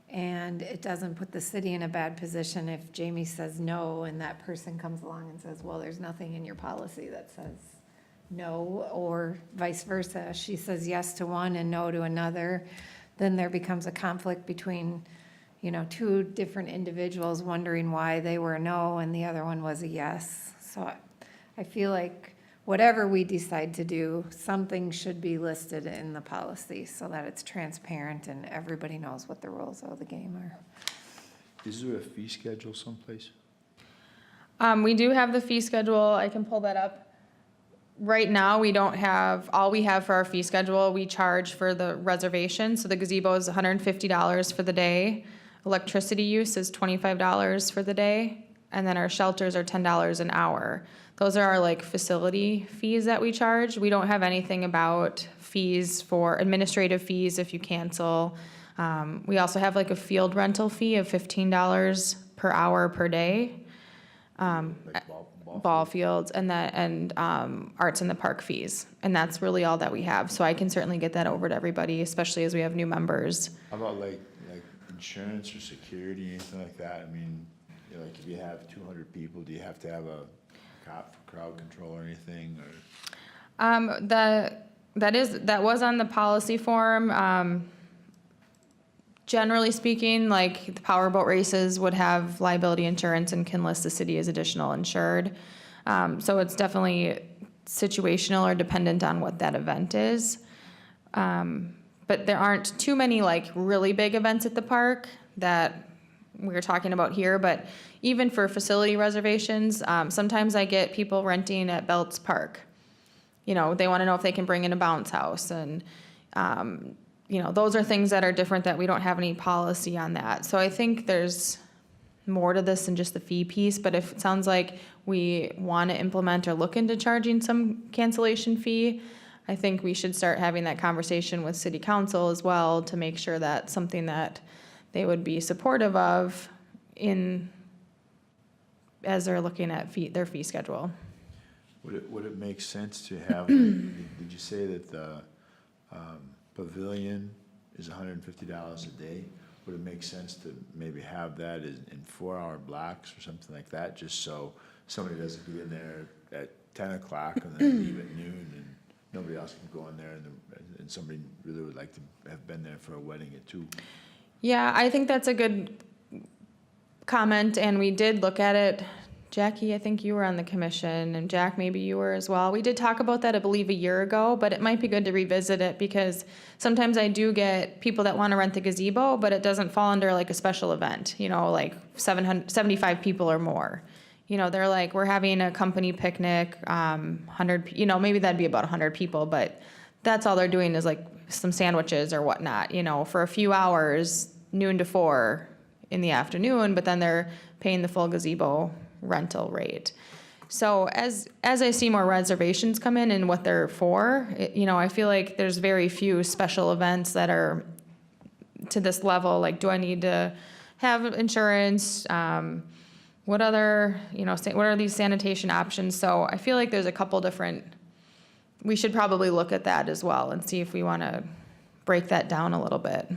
And it doesn't put the city in a bad position if Jamie says no and that person comes along and says, well, there's nothing in your policy that says no, or vice versa. She says yes to one and no to another. Then there becomes a conflict between, two different individuals wondering why they were a no and the other one was a yes. So I feel like whatever we decide to do, something should be listed in the policy so that it's transparent and everybody knows what the rules of the game are. Is there a fee schedule someplace? We do have the fee schedule. I can pull that up. Right now, we don't have, all we have for our fee schedule, we charge for the reservation. So the gazebo is $150 for the day. Electricity use is $25 for the day. And then our shelters are $10 an hour. Those are our like facility fees that we charge. We don't have anything about fees for administrative fees if you cancel. We also have like a field rental fee of $15 per hour per day. Like Ball fields and arts in the park fees. And that's really all that we have. So I can certainly get that over to everybody, especially as we have new members. How about like insurance or security, anything like that? I mean, you know, like if you have 200 people, do you have to have a cop for crowd control or anything, or? That was on the policy form. Generally speaking, like the powerboat races would have liability insurance and can list the city as additional insured. So it's definitely situational or dependent on what that event is. But there aren't too many like really big events at the park that we're talking about here. But even for facility reservations, sometimes I get people renting at Belts Park. You know, they want to know if they can bring in a bounce house, and you know, those are things that are different that we don't have any policy on that. So I think there's more to this than just the fee piece, but if it sounds like we want to implement or look into charging some cancellation fee, I think we should start having that conversation with city council as well to make sure that's something that they would be supportive of as they're looking at their fee schedule. Would it make sense to have, did you say that the pavilion is $150 a day? Would it make sense to maybe have that in 4-hour blocks or something like that, just so somebody doesn't get in there at 10 o'clock and then leave at noon, and nobody else can go in there, and somebody really would like to have been there for a wedding at 2? Yeah, I think that's a good comment, and we did look at it. Jackie, I think you were on the commission, and Jack, maybe you were as well. We did talk about that, I believe, a year ago, but it might be good to revisit it because sometimes I do get people that want to rent the gazebo, but it doesn't fall under like a special event, you know, like 75 people or more. You know, they're like, we're having a company picnic, 100, you know, maybe that'd be about 100 people, but that's all they're doing is like some sandwiches or whatnot, you know, for a few hours, noon to 4 in the afternoon, but then they're paying the full gazebo rental rate. So as I see more reservations come in and what they're for, you know, I feel like there's very few special events that are to this level. Like, do I need to have insurance? What other, you know, what are these sanitation options? So I feel like there's a couple different, we should probably look at that as well and see if we want to break that down a little bit.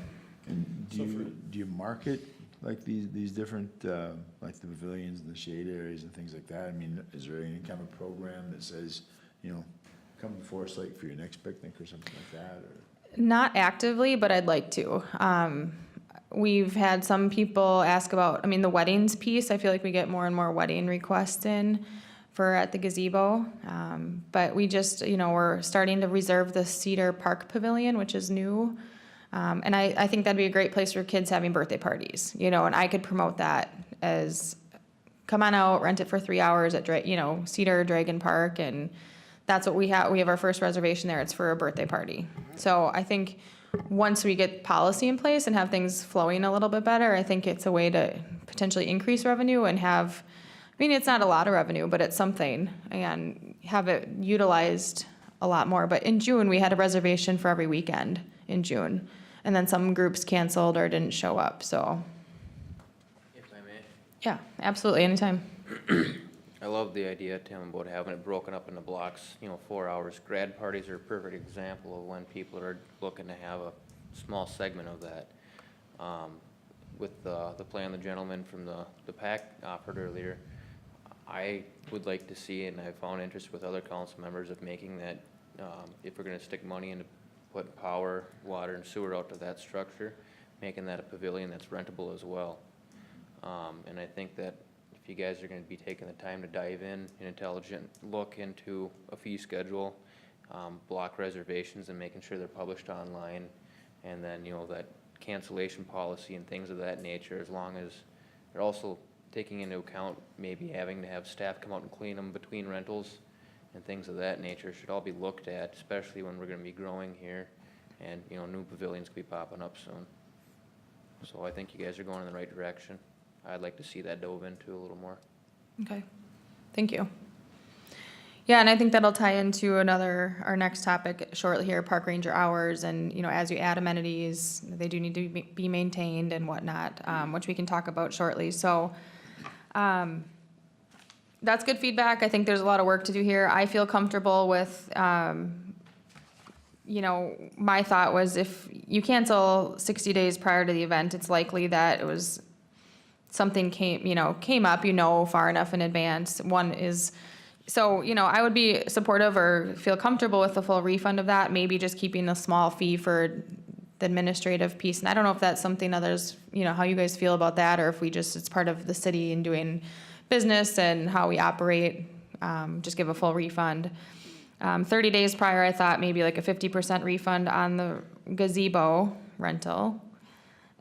And do you market like these different, like the pavilions and the shade areas and things like that? I mean, is there any kind of program that says, you know, come to Forest Lake for your next picnic or something like that? Or? Not actively, but I'd like to. We've had some people ask about, I mean, the weddings piece. I feel like we get more and more wedding requests in for at the gazebo. But we just, you know, we're starting to reserve the Cedar Park Pavilion, which is new. And I think that'd be a great place for kids having birthday parties, you know, and I could promote that as, come on out, rent it for 3 hours at, you know, Cedar Dragon Park, and that's what we have. We have our first reservation there. It's for a birthday party. So I think once we get policy in place and have things flowing a little bit better, I think it's a way to potentially increase revenue and have, I mean, it's not a lot of revenue, but it's something, and have it utilized a lot more. But in June, we had a reservation for every weekend in June. And then some groups canceled or didn't show up, so. If I may, Yeah, absolutely, anytime. I love the idea, Tim, about having it broken up into blocks, you know, 4 hours. Grad parties are a perfect example of when people are looking to have a small segment of that. With the plan the gentleman from the PAC offered earlier, I would like to see, and I found interest with other council members of making that, if we're gonna stick money into putting power, water, and sewer out to that structure, making that a pavilion that's rentable as well. And I think that if you guys are gonna be taking the time to dive in an intelligent look into a fee schedule, block reservations and making sure they're published online, and then, you know, that cancellation policy and things of that nature, as long as they're also taking into account maybe having to have staff come out and clean them between rentals and things of that nature should all be looked at, especially when we're gonna be growing here and, you know, new pavilions could be popping up soon. So I think you guys are going in the right direction. I'd like to see that dove into a little more. Okay, thank you. Yeah, and I think that'll tie into our next topic shortly here, park ranger hours, and, you know, as you add amenities, they do need to be maintained and whatnot, which we can talk about shortly, so, that's good feedback. I think there's a lot of work to do here. I feel comfortable with, you know, my thought was if you cancel 60 days prior to the event, it's likely that it was something came up, far enough in advance. So, you know, I would be supportive or feel comfortable with the full refund of that, maybe just keeping a small fee for the administrative piece. And I don't know if that's something others, you know, how you guys feel about that, or if it's part of the city and doing business and how we operate, just give a full refund. 30 days prior, I thought maybe like a 50% refund on the gazebo rental,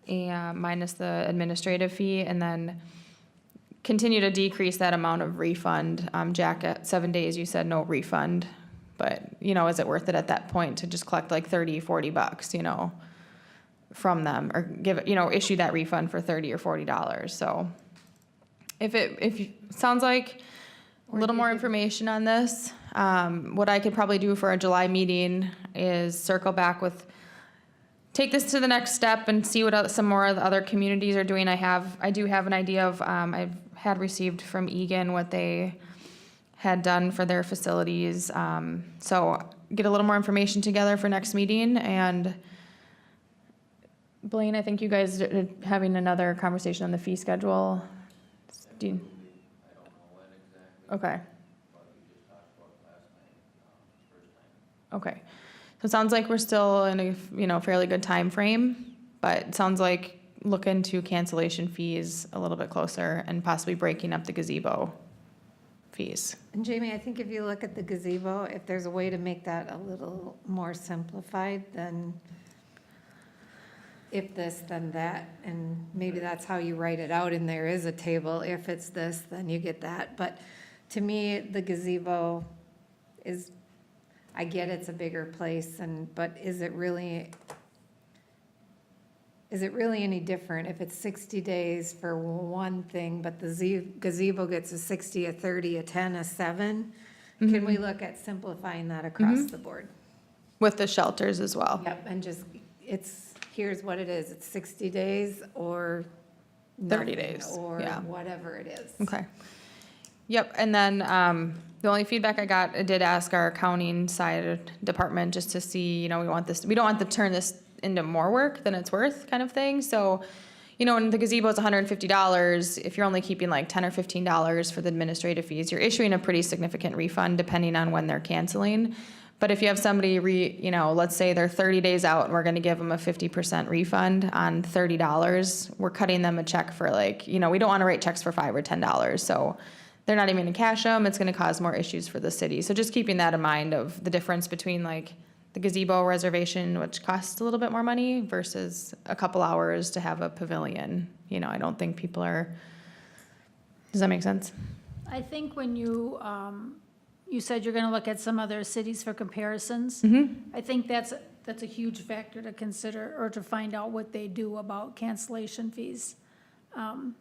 and minus the administrative fee, and then continue to decrease that amount of refund. Jack, at 7 days, you said no refund, but, you know, is it worth it at that point to just collect like $30-40, you know, from them, or issue that refund for $30 or $40? So if sounds like a little more information on this, what I could probably do for a July meeting is circle back take this to the next step and see what some more of the other communities are doing. I do have an idea of, I've had received from Egan what they had done for their facilities. So get a little more information together for next meeting. And Blaine, I think you guys are having another conversation on the fee schedule. Do you? Okay. Okay. So it sounds like we're still in a, fairly good time frame, but it sounds like look into cancellation fees a little bit closer and possibly breaking up the gazebo fees. And Jamie, I think if you look at the gazebo, if there's a way to make that a little more simplified, then if this, then that, and maybe that's how you write it out, and there is a table, if it's this, then you get that. But to me, the gazebo is, I get it's a bigger place, but is it really any different if it's 60 days for one thing, but the gazebo gets a 60, a 30, a 10, a 7? Can we look at simplifying that across the board? With the shelters as well. Yep, and just, here's what it is, it's 60 days or 30 nothing, days, or yeah. whatever it is. Okay. Yep, and then the only feedback I got, I did ask our accounting side department just to see, we don't want to turn this into more work than it's worth kind of thing. So, when the gazebo is $150, if you're only keeping like $10 or $15 for the administrative fees, you're issuing a pretty significant refund depending on when they're canceling. But if you have somebody, let's say they're 30 days out and we're going to give them a 50% refund on $30, we're cutting them a check for we don't want to write checks for $5 or $10. So they're not even going to cash them. It's going to cause more issues for the city. So just keeping that in mind of the difference between the gazebo reservation, which costs a little bit more money, versus a couple hours to have a pavilion. I don't think people are, does that make sense? I think when you said you're gonna look at some other cities for comparisons, I think that's a huge factor to consider, or to find out what they do about cancellation fees. I'm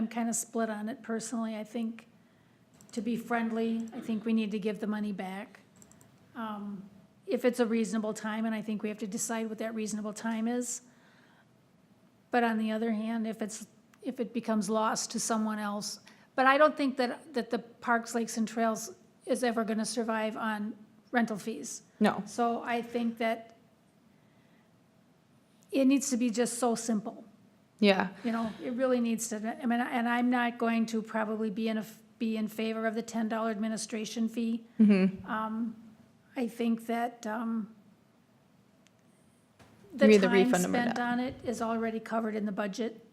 kind of split on it personally. I think, to be friendly, I think we need to give the money back. If it's a reasonable time, and I think we have to decide what that reasonable time is. But on the other hand, if it becomes lost to someone else, but I don't think that the Parks, Lakes, and Trails is ever gonna survive on rental fees. No. So I think that it needs to be just so simple. Yeah. It really needs to, and I'm not going to probably be in favor of the $10 administration fee. I think that the Maybe the time refund them or spent not. on it is already covered in the budget.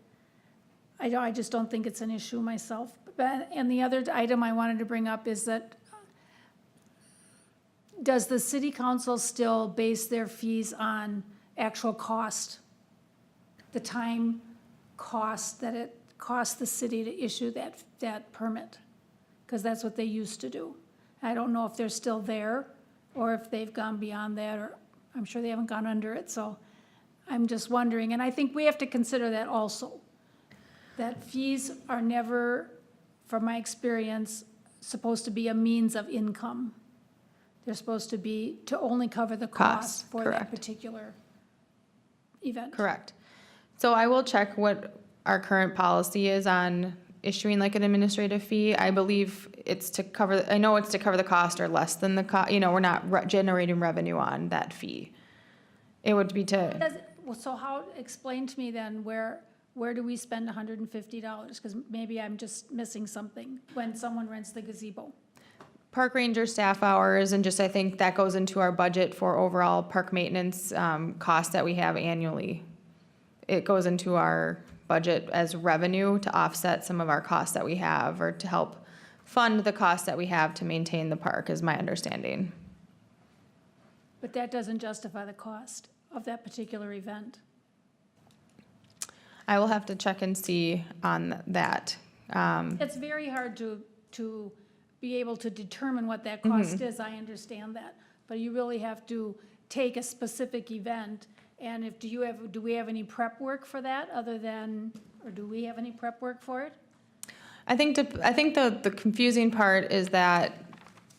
I just don't think it's an issue myself. And the other item I wanted to bring up is that, does the city council still base their fees on actual cost? The time cost that cost the city to issue that permit, because that's what they used to do. I don't know if they're still there, or if they've gone beyond that, or I'm sure they haven't gone under it, so I'm just wondering, and I think we have to consider that also. That fees are never, from my experience, supposed to be a means of income. They're supposed to be, to only cover the Costs, cost for that correct. particular event. Correct. So I will check what our current policy is on issuing like an administrative fee. I believe it's to cover, I know it's to cover the cost or less than the we're not generating revenue on that fee. It would be to, Well, so how, explain to me then, where do we spend $150? Because maybe I'm just missing something when someone rents the gazebo. park ranger staff hours, and just, I think that goes into our budget for overall park maintenance, costs that we have annually. It goes into our budget as revenue to offset some of our costs that we have, or to help fund the costs that we have to maintain the park, is my understanding. But that doesn't justify the cost of that particular event. I will have to check and see on that. It's very hard to be able to determine what that cost is, I understand that. But you really have to take a specific event, and do we have any prep work for that, other than, or do we have any prep work for it? I think the confusing part is that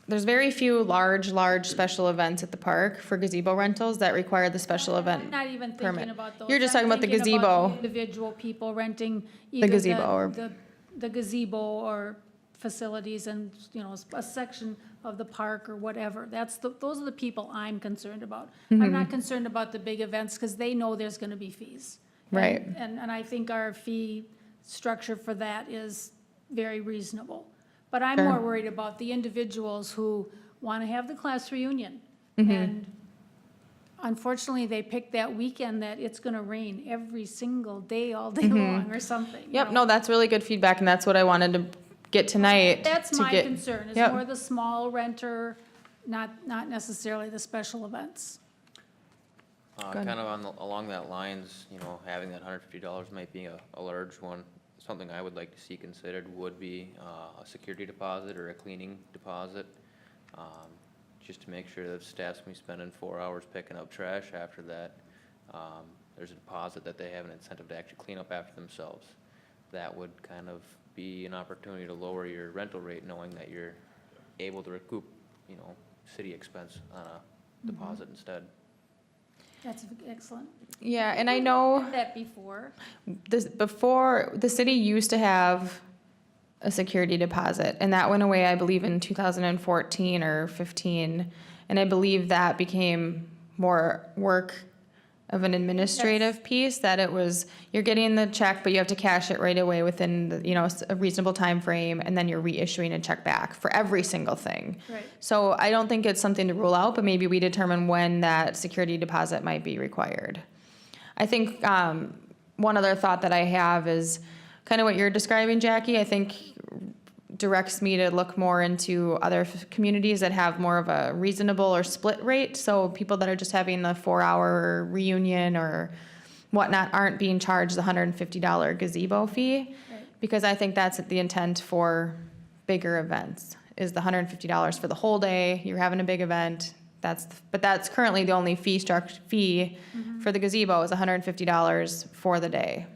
there's very few large special events at the park for gazebo rentals that require the special event. I'm not even thinking permit. about those. You're just I'm talking about the thinking gazebo. Individual people renting either gazebo or- the gazebo or facilities and, a section of the park or whatever. Those are the people I'm concerned about. Mm-hmm. I'm not concerned about the big events because they know there's gonna be fees. Right. And I think our fee structure for that is very reasonable. But I'm Sure. more worried about the individuals who want to have the class reunion. Mm-hmm. And unfortunately, they pick that weekend that it's going to rain every single day, all day long or something. you Mm-hmm. Yep, know? no, that's really good feedback, and that's what I wanted to get tonight. That's to my get- concern, is Yep. more the small renter, not necessarily the special events. Good. Kind of along that lines, having that $150 might be a large one. Something I would like to see considered would be a security deposit or a cleaning deposit, just to make sure that staff's gonna be spending 4 hours picking up trash. After that, there's a deposit that they have an incentive to actually clean up after themselves. That would kind of be an opportunity to lower your rental rate, knowing that you're able to recoup, city expense on a deposit instead. That's excellent. Yeah, and I know That before, before, the city used to have a security deposit, and that went away, I believe, in 2014 or 15. And I believe that became more work of an administrative piece, that it was, you're getting the check, but you have to cash it right away within, a reasonable time frame, and then you're reissuing a check back for every single thing. right. So I don't think it's something to rule out, but maybe we determine when that security deposit might be required. I think one other thought that I have is kind of what you're describing, Jackie. I think directs me to look more into other communities that have more of a reasonable or split rate. So people that are just having the 4-hour reunion or whatnot aren't being charged the $150 gazebo fee. Right. Because I think that's the intent for bigger events, is the $150 for the whole day. You're having a big event. But that's currently the only fee for the gazebo is $150 for the day.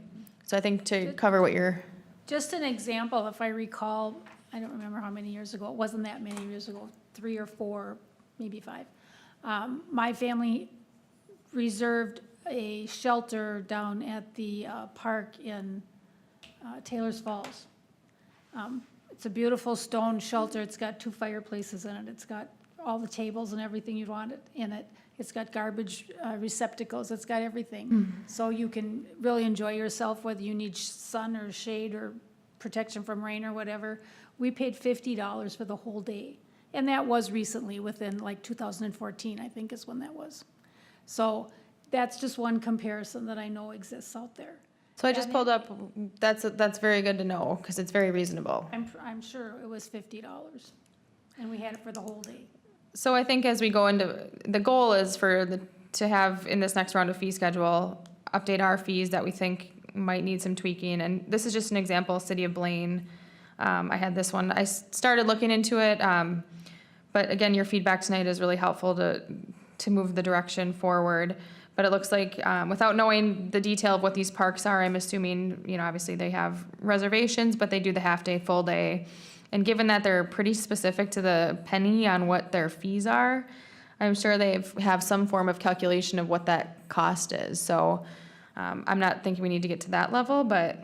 So I think to cover what you're, Just an example, if I recall, I don't remember how many years ago, it wasn't that many years ago, 3 or 4, maybe 5. My family reserved a shelter down at the park in Taylor's Falls. It's a beautiful stone shelter. It's got 2 fireplaces in it. It's got all the tables and everything you'd want in it. It's got garbage receptacles. It's got everything. So you can really enjoy yourself, whether you need sun or shade or protection from rain or whatever. We paid $50 for the whole day. And that was recently, within like 2014, I think is when that was. So that's just one comparison that I know exists out there. so I just pulled up, that's very good to know, because it's very reasonable. I'm sure it was $50, and we had it for the whole day. So I think as we go into, the goal is to have in this next round of fee schedule, update our fees that we think might need some tweaking. And this is just an example, City of Blaine. I had this one, I started looking into it, but again, your feedback tonight is really helpful to move the direction forward. But it looks like, without knowing the detail of what these parks are, I'm assuming, obviously they have reservations, but they do the half-day, full-day. And given that they're pretty specific to the penny on what their fees are, I'm sure they have some form of calculation of what that cost is. So I'm not thinking we need to get to that level, but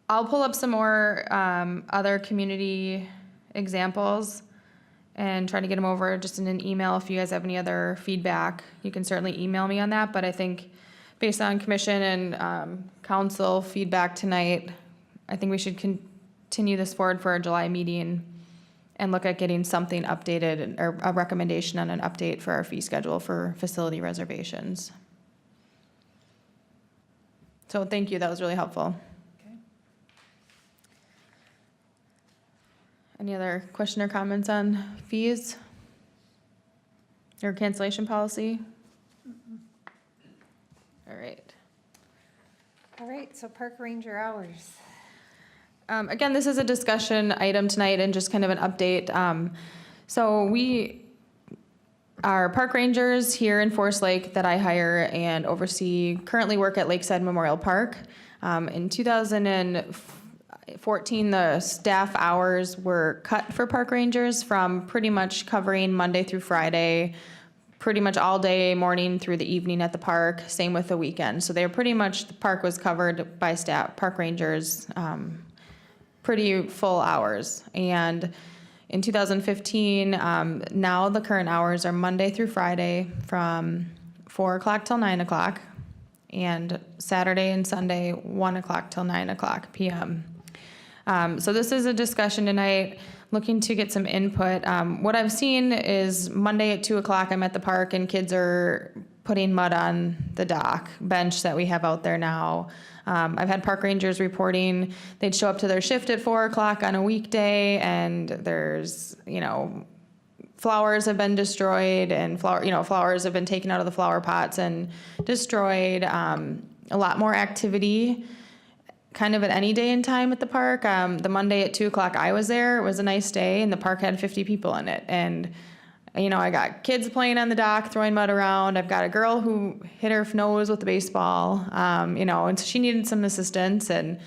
I'll pull up some more other community examples and try to get them over just in an email. If you guys have any other feedback, you can certainly email me on that. But I think based on commission and council feedback tonight, I think we should continue this forward for our July meeting and look at getting something updated or a recommendation on an update for our fee schedule for facility reservations. So thank you, that was really helpful. Any other question or comments on fees? Or cancellation policy? All right. All right, so park ranger hours. Again, this is a discussion item tonight and just kind of an update. So we are park rangers here in Forest Lake that I hire and oversee, currently work at Lakeside Memorial Park. In 2014, the staff hours were cut for park rangers from pretty much covering Monday through Friday, pretty much all day, morning through the evening at the park, same with the weekend. So they were pretty much, the park was covered by staff, park rangers, pretty full hours. And in 2015, now the current hours are Monday through Friday from 4 o'clock till 9 o'clock, and Saturday and Sunday, 1 o'clock till 9 o'clock p.m. So this is a discussion tonight, looking to get some input. What I've seen is Monday at 2 o'clock, I'm at the park and kids are putting mud on the dock bench that we have out there now. I've had park rangers reporting they'd show up to their shift at 4 o'clock on a weekday and there's, flowers have been destroyed and flowers have been taken out of the flower pots and destroyed. A lot more activity kind of at any day and time at the park. The Monday at 2 o'clock I was there, it was a nice day and the park had 50 people in it. And I got kids playing on the dock, throwing mud around. I've got a girl who hit her nose with a baseball, and so she needed some assistance. And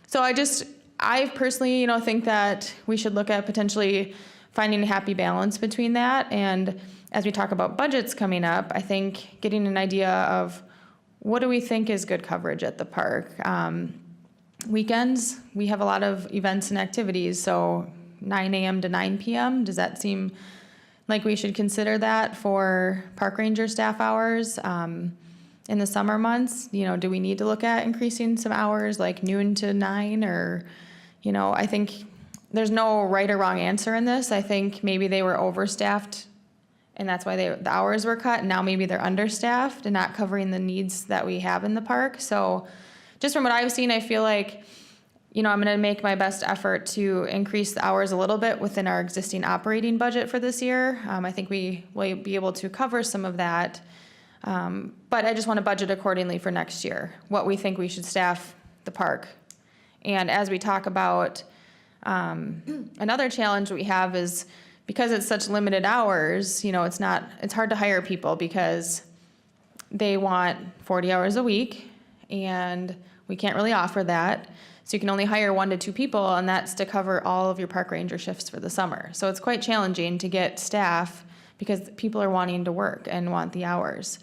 so I personally, think that we should look at potentially finding a happy balance between that. And as we talk about budgets coming up, I think getting an idea of what do we think is good coverage at the park. Weekends, we have a lot of events and activities, so 9 a.m. to 9 p.m., does that seem like we should consider that for park ranger staff hours in the summer months? Do we need to look at increasing some hours like noon to 9 or, I think there's no right or wrong answer in this. I think maybe they were overstaffed and that's why the hours were cut. And now maybe they're understaffed and not covering the needs that we have in the park. So just from what I've seen, I feel like I'm going to make my best effort to increase the hours a little bit within our existing operating budget for this year. I think we will be able to cover some of that. But I just want to budget accordingly for next year, what we think we should staff the park. And as we talk about, another challenge we have is because it's such limited hours, it's hard to hire people because they want 40 hours a week and we can't really offer that. So you can only hire 1 to 2 people, and that's to cover all of your park ranger shifts for the summer. So it's quite challenging to get staff because people are wanting to work and want the hours.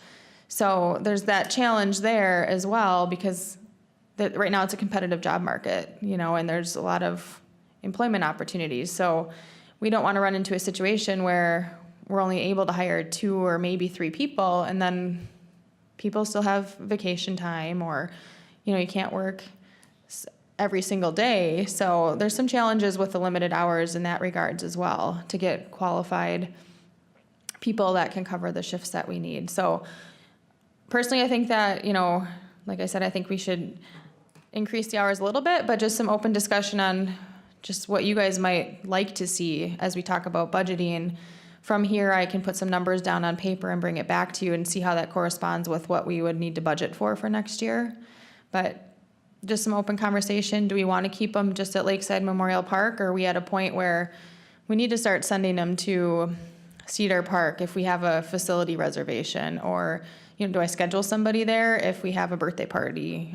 So there's that challenge there as well because right now it's a competitive job market, and there's a lot of employment opportunities. So we don't want to run into a situation where we're only able to hire 2 or maybe 3 people, and then people still have vacation time or, you can't work every single day. So there's some challenges with the limited hours in that regards as well to get qualified people that can cover the shifts that we need. So personally, I think that, like I said, I think we should increase the hours a little bit, but just some open discussion on just what you guys might like to see as we talk about budgeting from here, I can put some numbers down on paper and bring it back to you and see how that corresponds with what we would need to budget for next year. But just some open conversation. Do we want to keep them just at Lakeside Memorial Park? Or are we at a point where we need to start sending them to Cedar Park if we have a facility reservation? Or, do I schedule somebody there if we have a birthday party?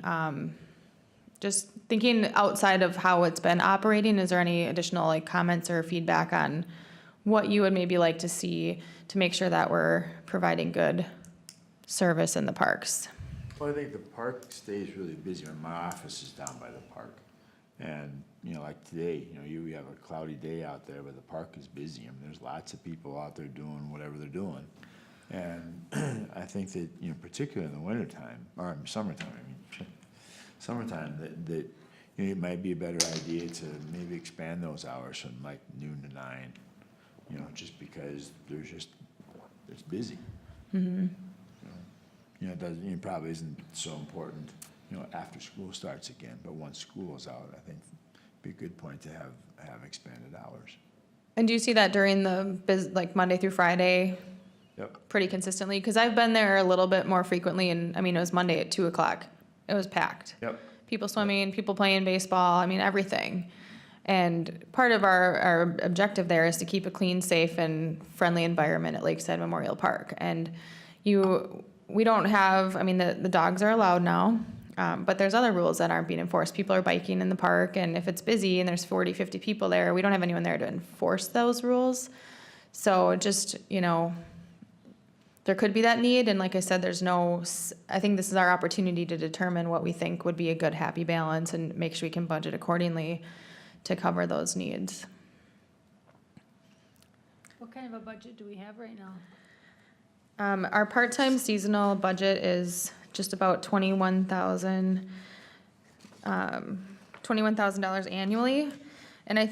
Just thinking outside of how it's been operating, is there any additional comments or feedback on what you would maybe like to see to make sure that we're providing good service in the parks? Well, I think the park stays really busy. My office is down by the park. And, like today, you have a cloudy day out there, but the park is busy. There's lots of people out there doing whatever they're doing. And I think that, particularly in the wintertime, or summertime, that it might be a better idea to maybe expand those hours from like noon to 9, just because it's busy. It probably isn't so important, after school starts again, but once school is out, I think it'd be a good point to have expanded hours. And do you see that during like Monday through Friday? Yep. Pretty consistently? Because I've been there a little bit more frequently, and it was Monday at 2:00. It was packed. Yep. People swimming, people playing baseball, everything. And part of our objective there is to keep a clean, safe, and friendly environment at Lakeside Memorial Park. And we don't have, the dogs are allowed now, but there's other rules that aren't being enforced. People are biking in the park, and if it's busy and there's 40, 50 people there, we don't have anyone there to enforce those rules. So just, there could be that need, and like I said, I think this is our opportunity to determine what we think would be a good, happy balance and make sure we can budget accordingly to cover those needs. What kind of a budget do we have right now? Our part-time seasonal budget is just about $21,000 annually. And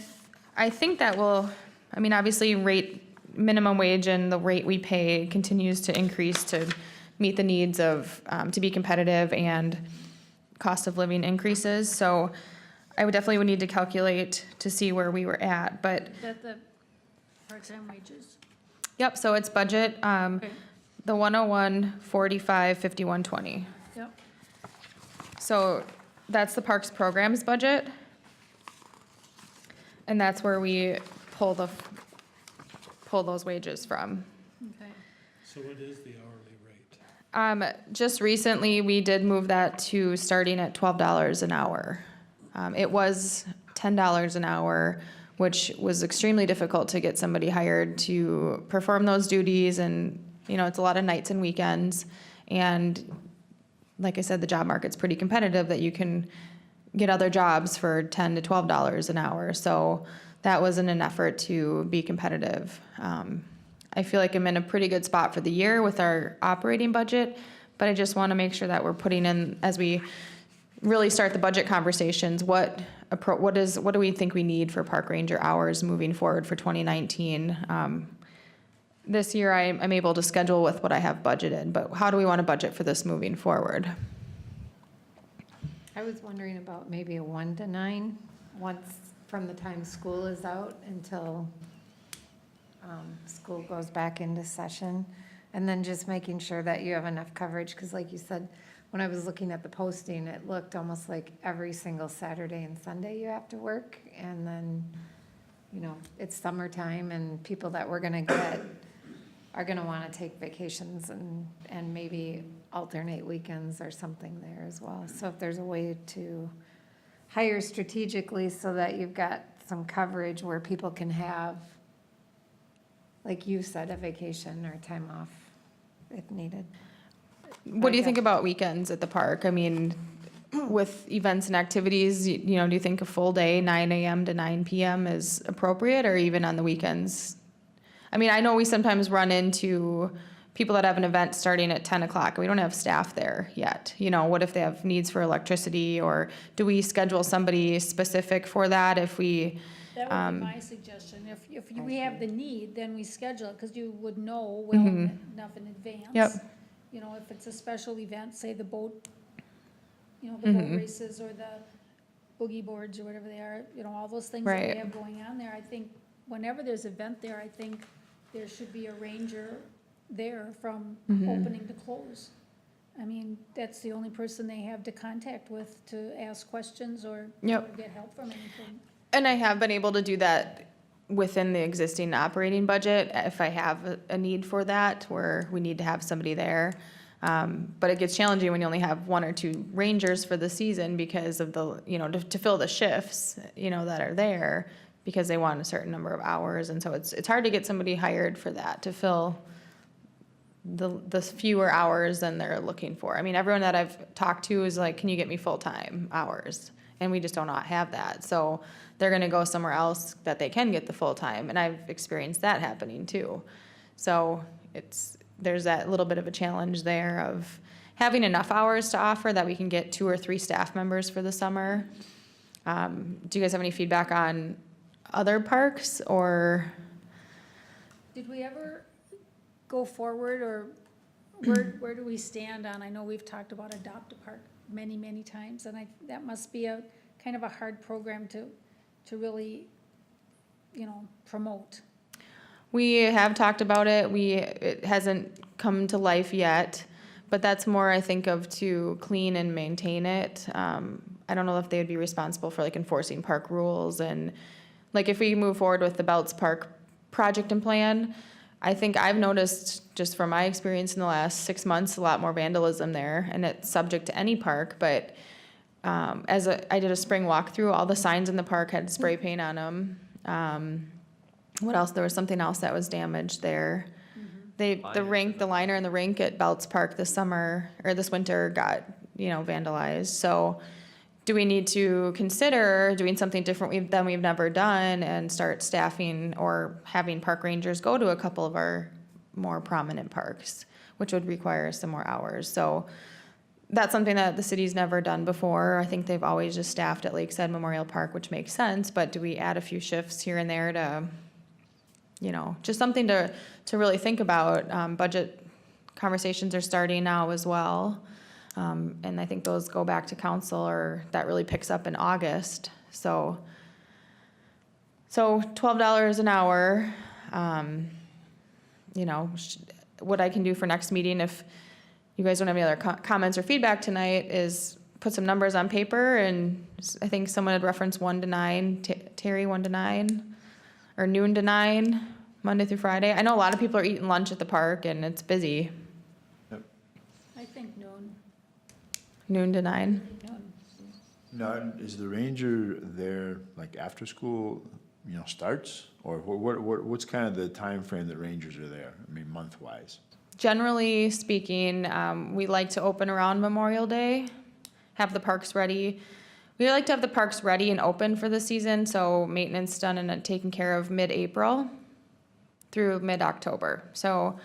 I think that will, obviously minimum wage and the rate we pay continues to increase to meet the needs of, to be competitive and cost of living increases. So I would need to calculate to see where we were at, but. That the part-time wages? Yep, so it's budget, Okay. the 101, 45, 51, 20. Yep. So that's the Parks Programs budget. And that's where we pull those wages from. Okay. So what is the hourly rate? Just recently, we did move that to starting at $12 an hour. It was $10 an hour, which was extremely difficult to get somebody hired to perform those duties, and it's a lot of nights and weekends. And like I said, the job market's pretty competitive, that you can get other jobs for $10 to $12 an hour. So that was in an effort to be competitive. I feel like I'm in a pretty good spot for the year with our operating budget, but I just want to make sure that we're putting in, as we really start the budget conversations, what do we think we need for park ranger hours moving forward for 2019? This year I'm able to schedule with what I have budgeted, but how do we want to budget for this moving forward? I was wondering about maybe a 1 to 9, once from the time school is out until school goes back into session. And then just making sure that you have enough coverage, because like you said, when I was looking at the posting, it looked almost like every single Saturday and Sunday you have to work. And then, it's summertime, and people that we're gonna get are gonna wanna take vacations and maybe alternate weekends or something there as well. So if there's a way to hire strategically so that you've got some coverage where people can have, like you said, a vacation or time off if needed. What do you think about weekends at the park? With events and activities, do you think a full day, 9 a.m. to 9 p.m. is appropriate, or even on the weekends? I know we sometimes run into people that have an event starting at 10 o'clock, and we don't have staff there yet. What if they have needs for electricity, or do we schedule somebody specific for that if we? That would be my suggestion. If we have the need, then we schedule it, because you would know well enough in advance. Yep. If it's a special event, say the boat, the boat races or the boogie boards or whatever they are, all those things that Right. we have going on there. I think whenever there's an event there, I think there should be a ranger there from Mhm. opening to close. I mean, that's the only person they have to contact with to ask questions or Yep. get help from anything. And I have been able to do that within the existing operating budget if I have a need for that, where we need to have somebody there. But it gets challenging when you only have one or two rangers for the season because of the, to fill the shifts, that are there, because they want a certain number of hours. And so it's hard to get somebody hired for that, to fill the fewer hours than they're looking for. I mean, everyone that I've talked to is like, can you get me full-time hours? And we just do not have that. So they're gonna go somewhere else that they can get the full-time, and I've experienced that happening too. So there's that little bit of a challenge there of having enough hours to offer that we can get 2 or 3 staff members for the summer. Do you guys have any feedback on other parks, or? Did we ever go forward, or where do we stand on, I know we've talked about Adopt a Park many, many times, and that must be a kind of a hard program to really, promote. We have talked about it. It hasn't come to life yet, but that's more, I think, of to clean and maintain it. I don't know if they would be responsible for like enforcing park rules, and like if we move forward with the Belts Park project and plan, I think I've noticed just from my experience in the last 6 months, a lot more vandalism there, and it's subject to any park, but I did a spring walkthrough, all the signs in the park had spray paint on them. What else? There was something else that was damaged there. The liner in the rink at Belts Park this winter got, vandalized. So do we need to consider doing something different than we've never done and start staffing or having park rangers go to a couple of our more prominent parks, which would require some more hours? So that's something that the city's never done before. I think they've always just staffed at Lakeside Memorial Park, which makes sense, but do we add a few shifts here and there to, just something to really think about? Budget conversations are starting now as well. And I think those go back to council, or that really picks up in August. So $12 an hour, what I can do for next meeting, if you guys don't have any other comments or feedback tonight, is put some numbers on paper. And I think someone had referenced 1 to 9, Terry, 1 to 9, or noon to 9, Monday through Friday. I know a lot of people are eating lunch at the park and it's busy. I think noon. Noon to 9. Now, is the ranger there like after school, starts? Or what's kind of the time frame that rangers are there? I mean, month-wise? Generally speaking, we like to open around Memorial Day, have the parks ready. We like to have the parks ready and open for the season, so maintenance done and taken care of mid-April through mid-October. So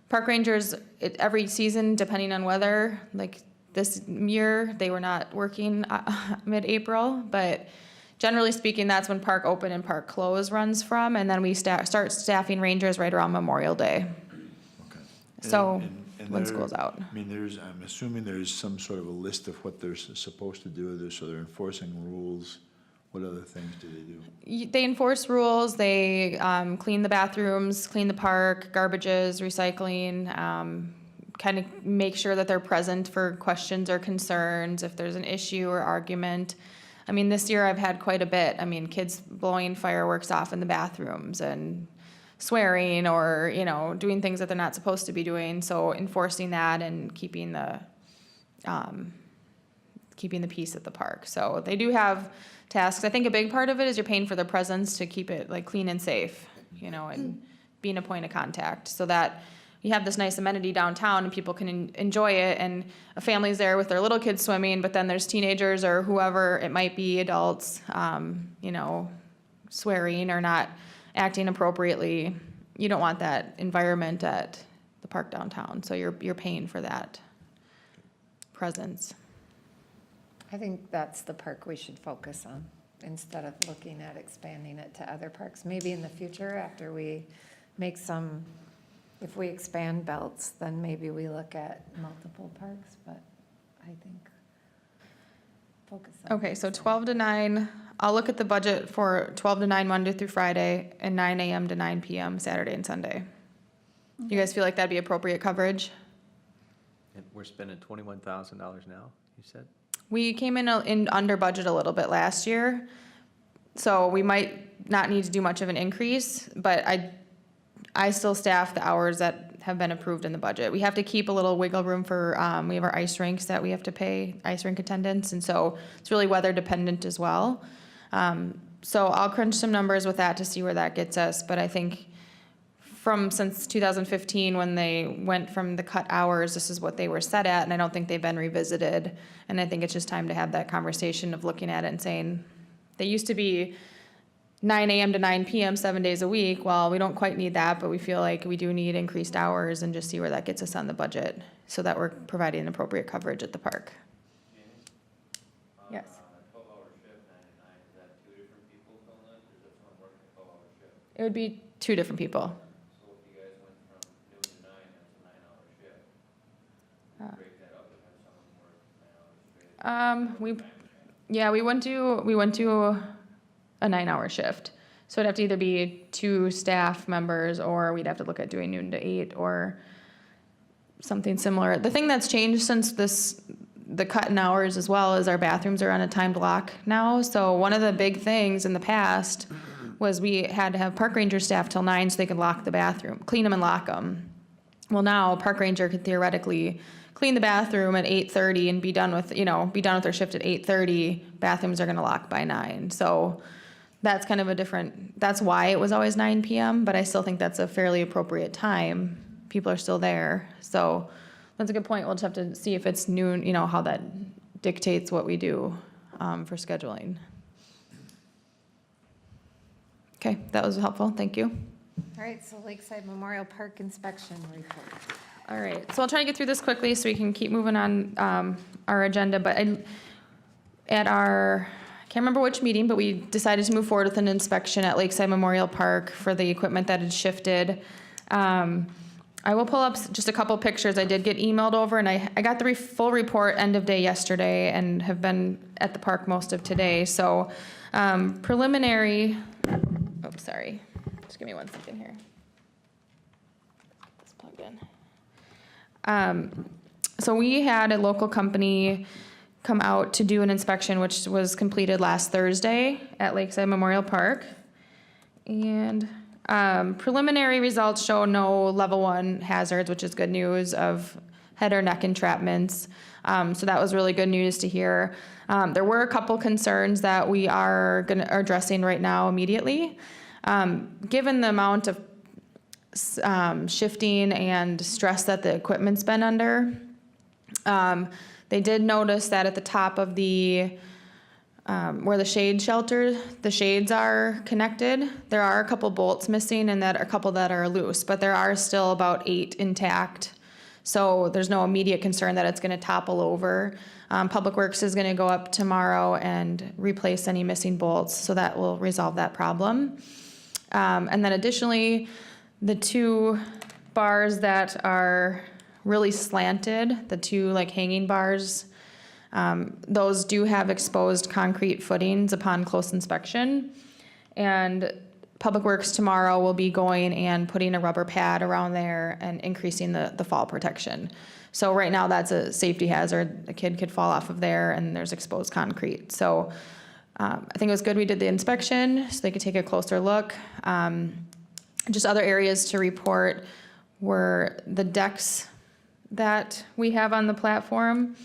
park rangers, every season, depending on weather, like this year, they were not working mid-April, but generally speaking, that's when park open and park close runs from, and then we start staffing rangers right around Memorial Day. Okay. So And when there- school's out. I mean, I'm assuming there's some sort of a list of what they're supposed to do, so they're enforcing rules. What other things do they do? They enforce rules, they clean the bathrooms, clean the park, garbages, recycling, kind of make sure that they're present for questions or concerns, if there's an issue or argument. I mean, this year I've had quite a bit. I mean, kids blowing fireworks off in the bathrooms and swearing or, doing things that they're not supposed to be doing. So enforcing that and keeping the peace at the park. So they do have tasks. I think a big part of it is you're paying for their presence to keep it like clean and safe, and being a point of contact so that you have this nice amenity downtown and people can enjoy it, and a family's there with their little kids swimming, but then there's teenagers or whoever it might be, adults, swearing or not acting appropriately. You don't want that environment at the park downtown, so you're paying for that presence. I think that's the park we should focus on, instead of looking at expanding it to other parks. Maybe in the future, after we make if we expand Belts, then maybe we look at multiple parks, but I think focus on. Okay, so 12 to 9, I'll look at the budget for 12 to 9 Monday through Friday, and 9 a.m. to 9 p.m. Saturday and Sunday. You guys feel like that'd be appropriate coverage? And we're spending $21,000 now, you said? We came in under budget a little bit last year, so we might not need to do much of an increase, but I still staff the hours that have been approved in the budget. We have to keep a little wiggle room for, we have our ice rinks that we have to pay, ice rink attendants, and so it's really weather dependent as well. So I'll crunch some numbers with that to see where that gets us, but I think since 2015, when they went from the cut hours, this is what they were set at, and I don't think they've been revisited. And I think it's just time to have that conversation of looking at it and saying, they used to be 9 a.m. to 9 p.m. 7 days a week. Well, we don't quite need that, but we feel like we do need increased hours, and just see where that gets us on the budget so that we're providing appropriate coverage at the park. Yes. 12-hour shift, 9 to 9, is that 2 different people filling it, or is that someone working a 12-hour shift? It would be 2 different people. So if you guys went from noon to 9, that's a 9-hour shift. Break that up and have someone work 9 hours straight. We went to a 9-hour shift. So it'd have to either be 2 staff members, or we'd have to look at doing noon to 8 or something similar. The thing that's changed since the cut in hours as well is our bathrooms are on a timed lock now. So one of the big things in the past was we had to have park ranger staff till 9 so they could lock the bathroom, clean them and lock them. Well, now a park ranger could theoretically clean the bathroom at 8:30 and be done with their shift at 8:30. Bathrooms are gonna lock by 9. So that's kind of that's why it was always 9 p.m., but I still think that's a fairly appropriate time. People are still there. So that's a good point. We'll just have to see if it's noon, how that dictates what we do for scheduling. Okay, that was helpful. Thank you. All right, so Lakeside Memorial Park inspection report. All right, so I'll try to get through this quickly so we can keep moving on our agenda. But I can't remember which meeting, but we decided to move forward with an inspection at Lakeside Memorial Park for the equipment that had shifted. I will pull up just a couple pictures I did get emailed over, and I got the full report end of day yesterday and have been at the park most of today. So preliminary, sorry, just give me 1 second here. It's plugged in. So we had a local company come out to do an inspection, which was completed last Thursday at Lakeside Memorial Park. And preliminary results show no level 1 hazards, which is good news, of head or neck entrapments. So that was really good news to hear. There were a couple concerns that we are addressing right now immediately. Given the amount of shifting and stress that the equipment's been under, they did notice that at the top of where the shade shelter, the shades are connected, there are a couple bolts missing and a couple that are loose, but there are still about 8 intact. So there's no immediate concern that it's going to topple over. Public Works is going to go up tomorrow and replace any missing bolts, so that will resolve that problem. And then additionally, the 2 bars that are really slanted, the 2 hanging bars, those do have exposed concrete footings upon close inspection. And Public Works tomorrow will be going and putting a rubber pad around there and increasing the fall protection. So right now that's a safety hazard. A kid could fall off of there and there's exposed concrete. So I think it was good we did the inspection so they could take a closer look. Just other areas to report were the decks that we have on the platform.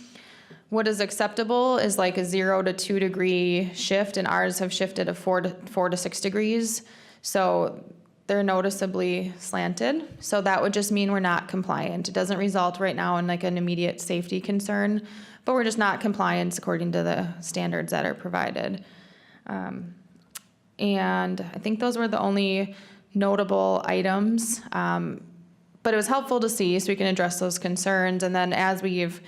What is acceptable is like a 0 to 2 degree shift, and ours have shifted a 4 to 6 degrees. So they're noticeably slanted. So that would just mean we're not compliant. It doesn't result right now in an immediate safety concern, but we're just not compliant according to the standards that are provided. And I think those were the only notable items. But it was helpful to see so we can address those concerns. And then as we've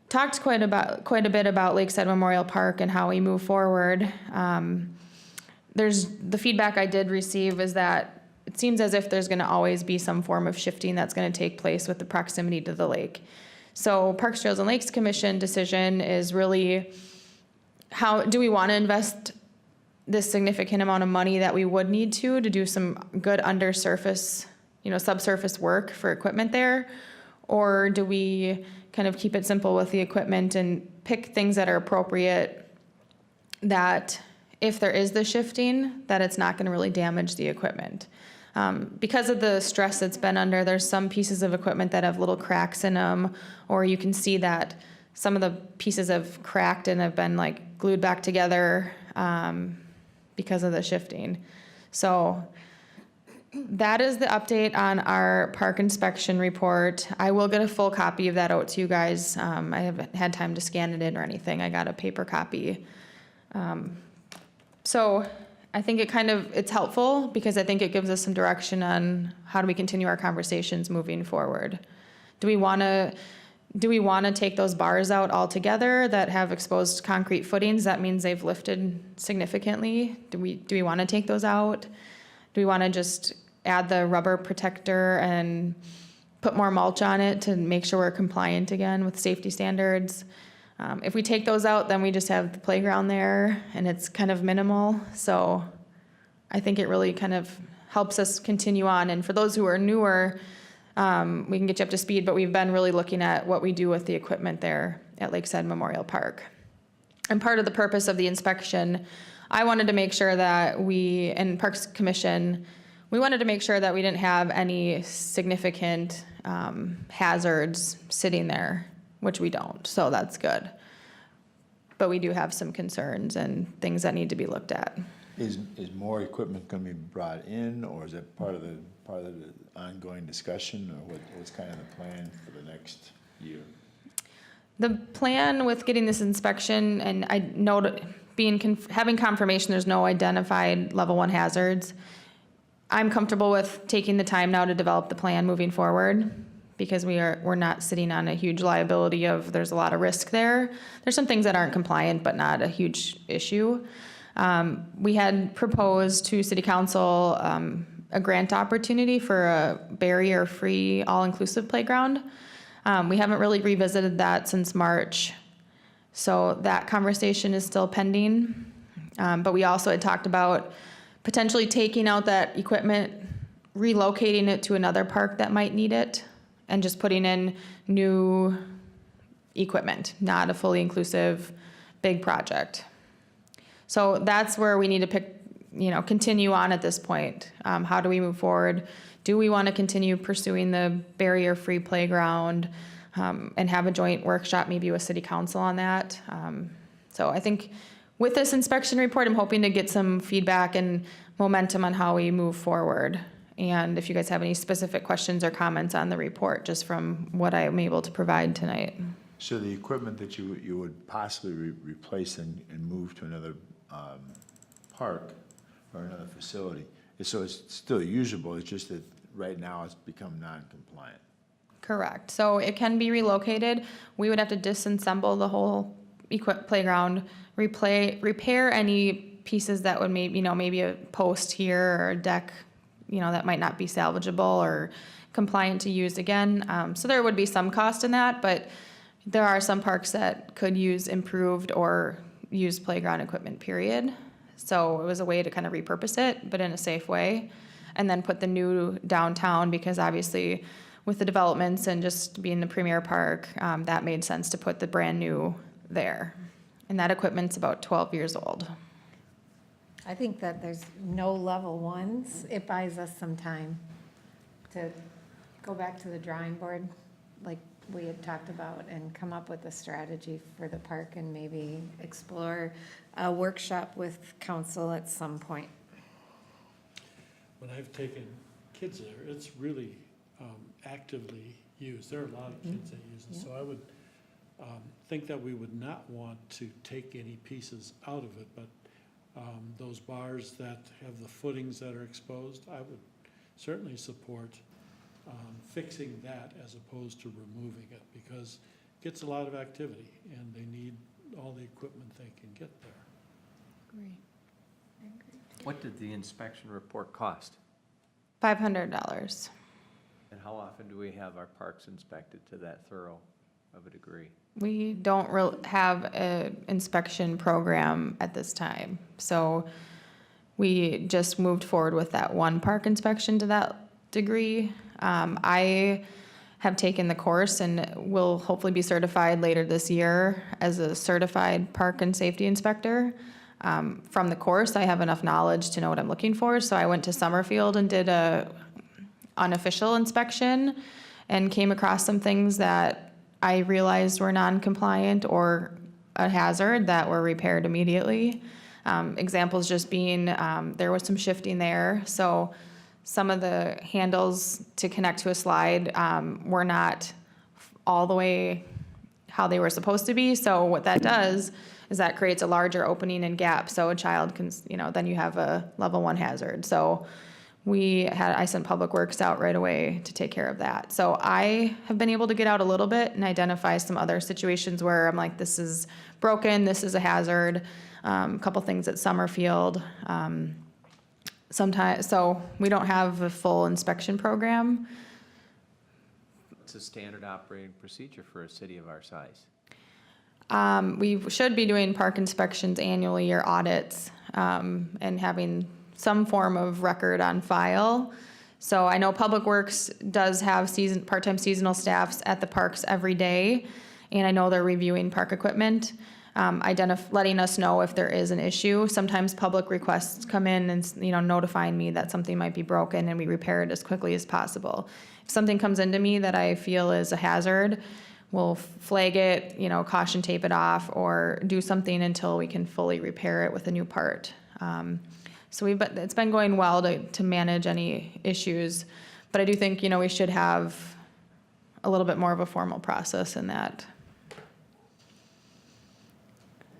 talked quite a bit about Lakeside Memorial Park and how we move forward, there's the feedback I did receive is that it seems as if there's going to always be some form of shifting that's going to take place with the proximity to the lake. So Parks, Trails, and Lakes Commission decision is really, how do we want to invest this significant amount of money that we would need to do some good undersurface subsurface work for equipment there? Or do we kind of keep it simple with the equipment and pick things that are appropriate, that if there is the shifting, that it's not gonna really damage the equipment? Because of the stress it's been under, there's some pieces of equipment that have little cracks in them, or you can see that some of the pieces have cracked and have been like glued back together because of the shifting. So that is the update on our park inspection report. I will get a full copy of that out to you guys. I haven't had time to scan it in or anything. I got a paper copy. So I think it's helpful because I think it gives us some direction on how do we continue our conversations moving forward. Do we want to take those bars out altogether that have exposed concrete footings? That means they've lifted significantly. Do we want to take those out? Do we want to just add the rubber protector and put more mulch on it to make sure we're compliant again with safety standards? If we take those out, then we just have the playground there and it's kind of minimal. So I think it really kind of helps us continue on. And for those who are newer, we can get you up to speed, but we've been really looking at what we do with the equipment there at Lakeside Memorial Park. And part of the purpose of the inspection, I wanted to make sure that and Parks Commission, we wanted to make sure that we didn't have any significant hazards sitting there, which we don't, so that's good. But we do have some concerns and things that need to be looked at. Is more equipment gonna be brought in, or is it part of the ongoing discussion, or what's kind of the plan for the next year? The plan with getting this inspection, and I note, having confirmation there's no identified level 1 hazards, I'm comfortable with taking the time now to develop the plan moving forward, because we're not sitting on a huge liability of there's a lot of risk there. There's some things that aren't compliant, but not a huge issue. We had proposed to City Council a grant opportunity for a barrier-free, all-inclusive playground. We haven't really revisited that since March, so that conversation is still pending. But we also had talked about potentially taking out that equipment, relocating it to another park that might need it, and just putting in new equipment, not a fully inclusive big project. So that's where we need to continue on at this point. How do we move forward? Do we want to continue pursuing the barrier-free playground and have a joint workshop maybe with City Council on that? So I think with this inspection report, I'm hoping to get some feedback and momentum on how we move forward. And if you guys have any specific questions or comments on the report, just from what I'm able to provide tonight. So the equipment that you would possibly replace and move to another park or another facility, so it's still usable, it's just that right now it's become non-compliant? Correct. So it can be relocated. We would have to disassemble the whole playground, repair any pieces that would maybe a post here or a deck, that might not be salvageable or compliant to use again. So there would be some cost in that, but there are some parks that could use improved or used playground equipment, period. So it was a way to kind of repurpose it, but in a safe way, and then put the new downtown, because obviously with the developments and just being the premier park, that made sense to put the brand new there. And that equipment's about 12 years old. I think that there's no level 1s. It buys us some time to go back to the drawing board, like we had talked about, and come up with a strategy for the park and maybe explore a workshop with council at some point. When I've taken kids there, it's really actively used. There are a lot of kids that use it, so I would think that we would not want to take any pieces out of it, but those bars that have the footings that are exposed, I would certainly support fixing that as opposed to removing it, because it gets a lot of activity and they need all the equipment they can get there. Great. What did the inspection report cost? $500. And how often do we have our parks inspected to that thorough of a degree? We don't have an inspection program at this time. So we just moved forward with that one park inspection to that degree. I have taken the course and will hopefully be certified later this year as a certified park and safety inspector. From the course, I have enough knowledge to know what I'm looking for, so I went to Summerfield and did a unofficial inspection and came across some things that I realized were non-compliant or a hazard that were repaired immediately. Examples just being, there was some shifting there, so some of the handles to connect to a slide were not all the way how they were supposed to be. So what that does is that creates a larger opening and gap, so a child can, then you have a level 1 hazard. So I sent Public Works out right away to take care of that. So I have been able to get out a little bit and identify some other situations where I'm like, this is broken, this is a hazard. A couple things at Summerfield. Sometimes, so we don't have a full inspection program. What's a standard operating procedure for a city of our size? We should be doing park inspections annually or audits, and having some form of record on file. So I know Public Works does have part-time seasonal staffs at the parks every day, and I know they're reviewing park equipment, letting us know if there is an issue. Sometimes public requests come in and, notifying me that something might be broken and we repair it as quickly as possible. If something comes into me that I feel is a hazard, we'll flag it, caution tape it off, or do something until we can fully repair it with a new part. So it's been going well to manage any issues, but I do think, we should have a little bit more of a formal process in that.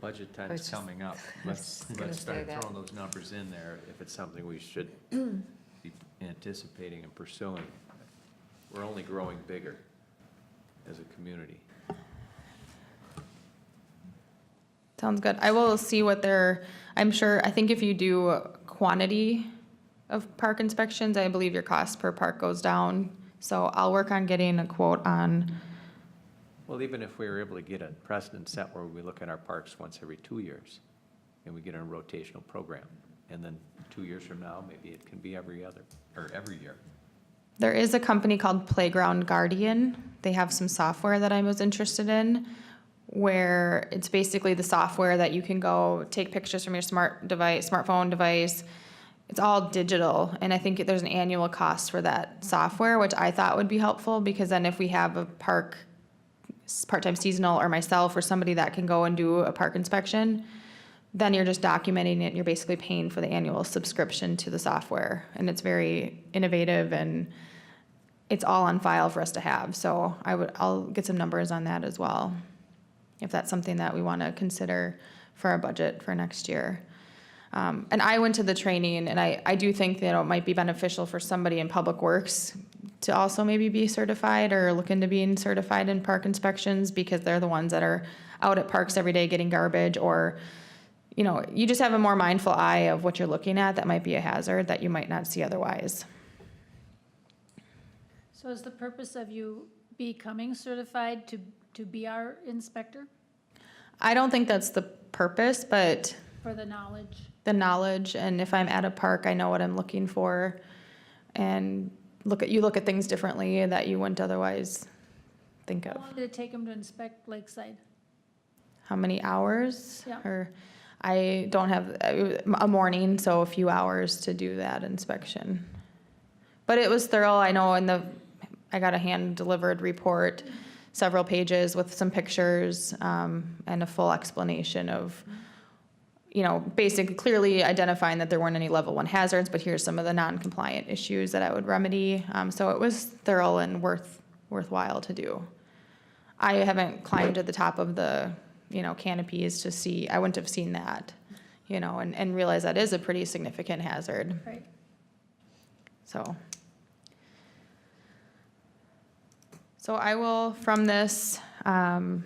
Budget I was time's just- coming up. Let's gonna say start that. throwing those numbers in there if it's something we should be anticipating and pursuing. We're only growing bigger as a community. Sounds good. I will see I think if you do quantity of park inspections, I believe your cost per park goes down. So I'll work on getting a quote on, Well, even if we were able to get a precedent set where we look at our parks once every 2 years, and we get a rotational program, and then 2 years from now, maybe it can be every other, or every year. there is a company called Playground Guardian. They have some software that I was interested in, where it's basically the software that you can go take pictures from your smartphone device. It's all digital, and I think there's an annual cost for that software, which I thought would be helpful, because then if we have a part-time seasonal or myself or somebody that can go and do a park inspection, then you're just documenting it, and you're basically paying for the annual subscription to the software. And it's very innovative, and it's all on file for us to have. So I'll get some numbers on that as well, if that's something that we want to consider for our budget for next year. And I went to the training, and I do think that it might be beneficial for somebody in Public Works to also maybe be certified or look into being certified in park inspections, because they're the ones that are out at parks every day getting garbage, or, you just have a more mindful eye of what you're looking at that might be a hazard that you might not see otherwise. So is the purpose of you becoming certified to be our inspector I don't think that's the purpose, but for the knowledge? the knowledge, and if I'm at a park, I know what I'm looking for, and you look at things differently that you wouldn't otherwise think How of. long did it take him to inspect Lakeside? How many hours? Yeah. Or I don't have a morning, so a few hours to do that inspection. But it was thorough. I know I got a hand-delivered report, several pages with some pictures, and a full explanation of, basically clearly identifying that there weren't any level 1 hazards, but here's some of the non-compliant issues that I would remedy. So it was thorough and worthwhile to do. I haven't climbed to the top of the, canopies to see, I wouldn't have seen that, and realize that is a pretty significant hazard. Right. So I will, from this, have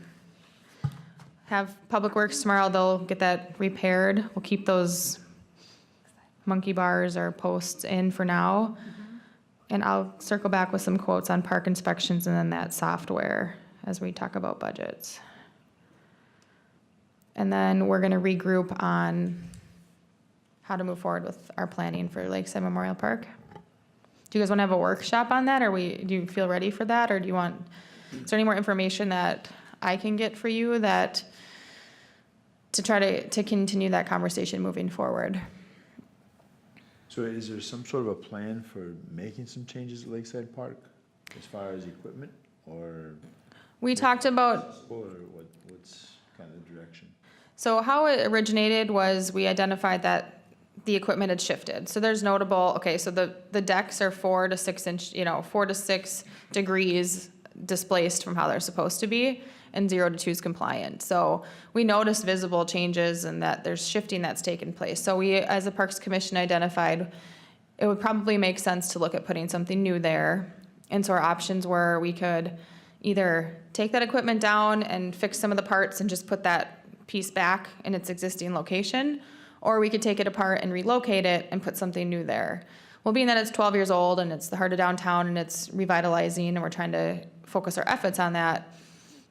Public Works tomorrow, they'll get that repaired. We'll keep those monkey bars or posts in for now. And I'll circle back with some quotes on park inspections and then that software as we talk about budgets. And then we're gonna regroup on how to move forward with our planning for Lakeside Memorial Park. Do you guys want to have a workshop on that, or do you feel ready for that, or is there any more information that I can get for you to try to continue that conversation moving forward? So is there some sort of a plan for making some changes at Lakeside Park as far as equipment, or? We talked about, Or what's kind of the direction? so how it originated was we identified that the equipment had shifted. So there's notable, okay, so the decks are 4 to 6 inch, 4 to 6 degrees displaced from how they're supposed to be, and 0 to 2 is compliant. So we noticed visible changes and that there's shifting that's taken place. So we, as a Parks Commission, identified it would probably make sense to look at putting something new there. And so our options were we could either take that equipment down and fix some of the parts and just put that piece back in its existing location, or we could take it apart and relocate it and put something new there. Well, being that it's 12 years old and it's the heart of downtown and it's revitalizing and we're trying to focus our efforts on that,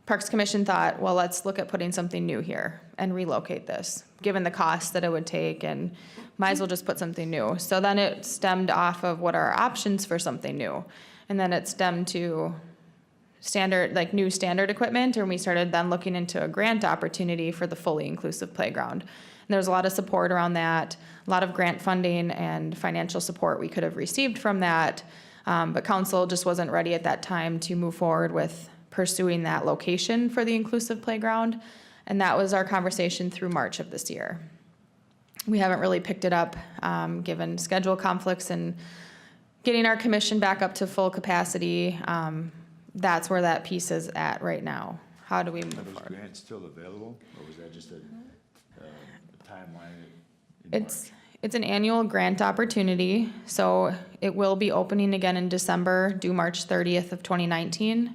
Parks Commission thought, well, let's look at putting something new here and relocate this, given the cost that it would take, and might as well just put something new. So then it stemmed off of what are our options for something new. And then it stemmed to new standard equipment, and we started then looking into a grant opportunity for the fully inclusive playground. And there was a lot of support around that, a lot of grant funding and financial support we could have received from that, but council just wasn't ready at that time to move forward with pursuing that location for the inclusive playground, and that was our conversation through March of this year. We haven't really picked it up, given schedule conflicts and getting our commission back up to full capacity. That's where that piece is at right now. How do we move Are those forward? grants still available, or was that just a timeline? It's an annual grant opportunity, so it will be opening again in December, due March 30th of 2019.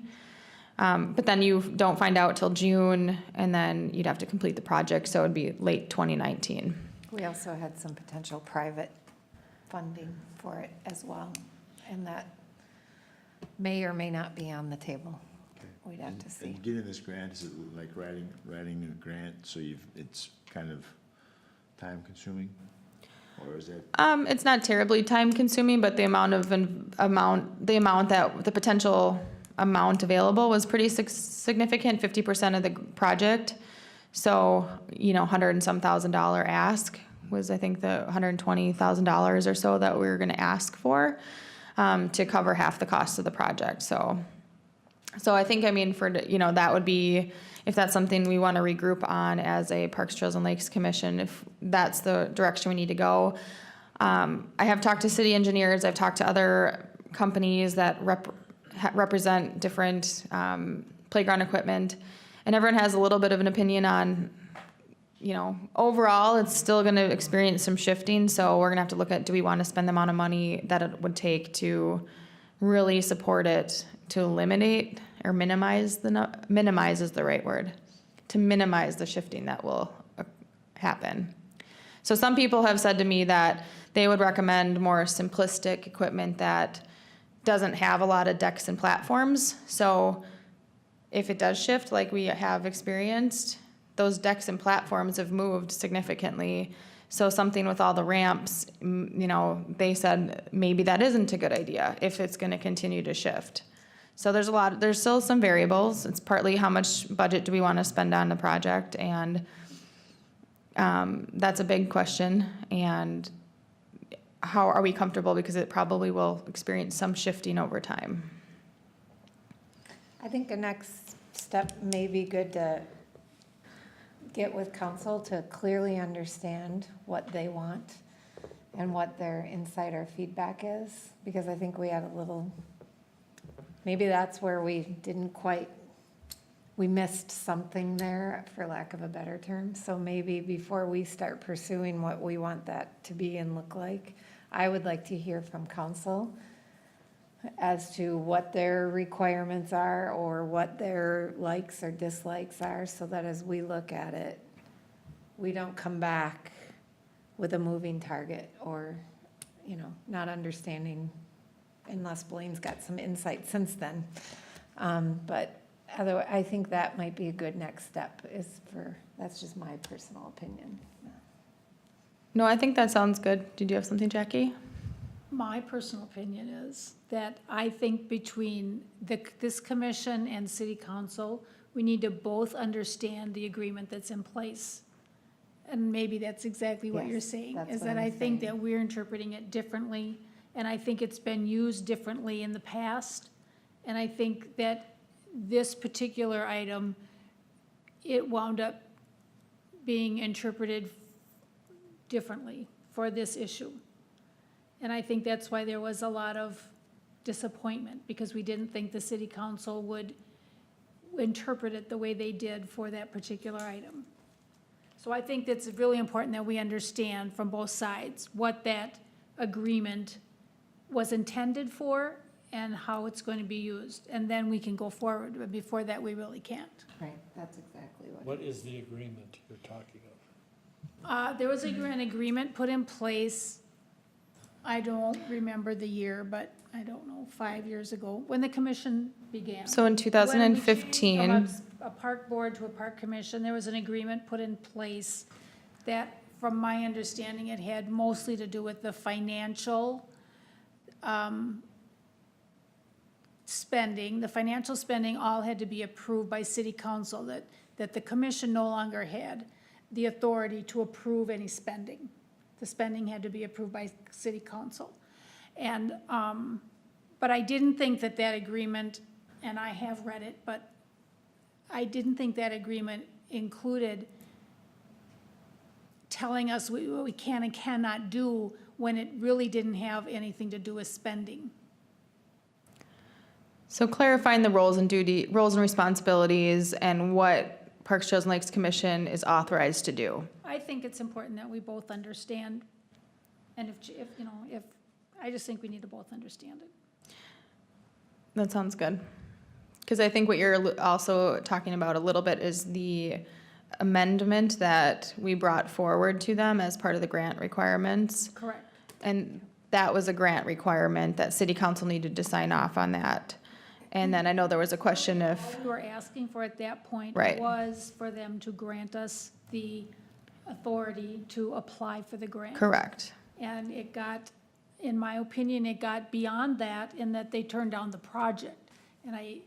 But then you don't find out till June, and then you'd have to complete the project, so it'd be late 2019. We also had some potential private funding for it as well, and that may or may not be on the table. We'd have to see. And getting this grant, is it like writing a grant, so it's kind of time consuming? Or is it? It's not terribly time consuming, but the potential amount available was pretty significant, 50% of the project. So, $100 and some thousand ask was, I think, the $120,000 or so that we were gonna ask for, to cover half the cost of the project. So I think, that would be, if that's something we want to regroup on as a Parks, Trails, and Lakes Commission, if that's the direction we need to go. I have talked to city engineers, I've talked to other companies that represent different playground equipment, and everyone has a little bit of an opinion on, overall, it's still going to experience some shifting, so we're going to have to look at, do we want to spend the amount of money that it would take to really support it, to eliminate or minimize is the right word, to minimize the shifting that will happen. So some people have said to me that they would recommend more simplistic equipment that doesn't have a lot of decks and platforms. So if it does shift like we have experienced, those decks and platforms have moved significantly. So something with all the ramps, they said maybe that isn't a good idea if it's going to continue to shift. So there's still some variables. It's partly how much budget do we want to spend on the project, and that's a big question. And how are we comfortable, because it probably will experience some shifting over time. I think the next step may be good to get with council to clearly understand what they want and what their insider feedback is, because I think we had maybe that's where we missed something there, for lack of a better term. So maybe before we start pursuing what we want that to be and look like, I would like to hear from council as to what their requirements are or what their likes or dislikes are, so that as we look at it, we don't come back with a moving target or, not understanding, unless Blaine's got some insight since then. But otherwise, I think that might be a good next step, that's just my personal opinion. No, I think that sounds good. Did you have something, Jackie? My personal opinion is that I think between this commission and city council, we need to both understand the agreement that's in place. And maybe that's exactly what you're Yes, saying, that's is what that I'm I think saying. that we're interpreting it differently, and I think it's been used differently in the past. And I think that this particular item, it wound up being interpreted differently for this issue. And I think that's why there was a lot of disappointment, because we didn't think the city council would interpret it the way they did for that particular item. So I think it's really important that we understand from both sides what that agreement was intended for and how it's going to be used. And then we can go forward, but before that, we really can't. Right, that's exactly what. What is the agreement you're talking of? There was an agreement put in place, I don't remember the year, but I don't know, 5 years ago, when the commission began. So in When we changed 2015, from a park board to a park commission, there was an agreement put in place that, from my understanding, it had mostly to do with the financial spending. The financial spending all had to be approved by city council, that the commission no longer had the authority to approve any spending. The spending had to be approved by city council. And, but I didn't think that that agreement, and I have read it, but I didn't think that agreement included telling us what we can and cannot do when it really didn't have anything to do with spending. so clarifying the roles and responsibilities and what Parks, Trails, and Lakes Commission is authorized to do. I think it's important that we both understand, and if, I just think we need to both understand it. That sounds good. Because I think what you're also talking about a little bit is the amendment that we brought forward to them as part of the grant requirements. Correct. And that was a grant requirement that city council needed to sign off on that. And then I know there was a question if, What we were asking for at that point Right. was for them to grant us the authority to apply for the grant. correct. And it got, in my opinion, it got beyond that in that they turned down the project. And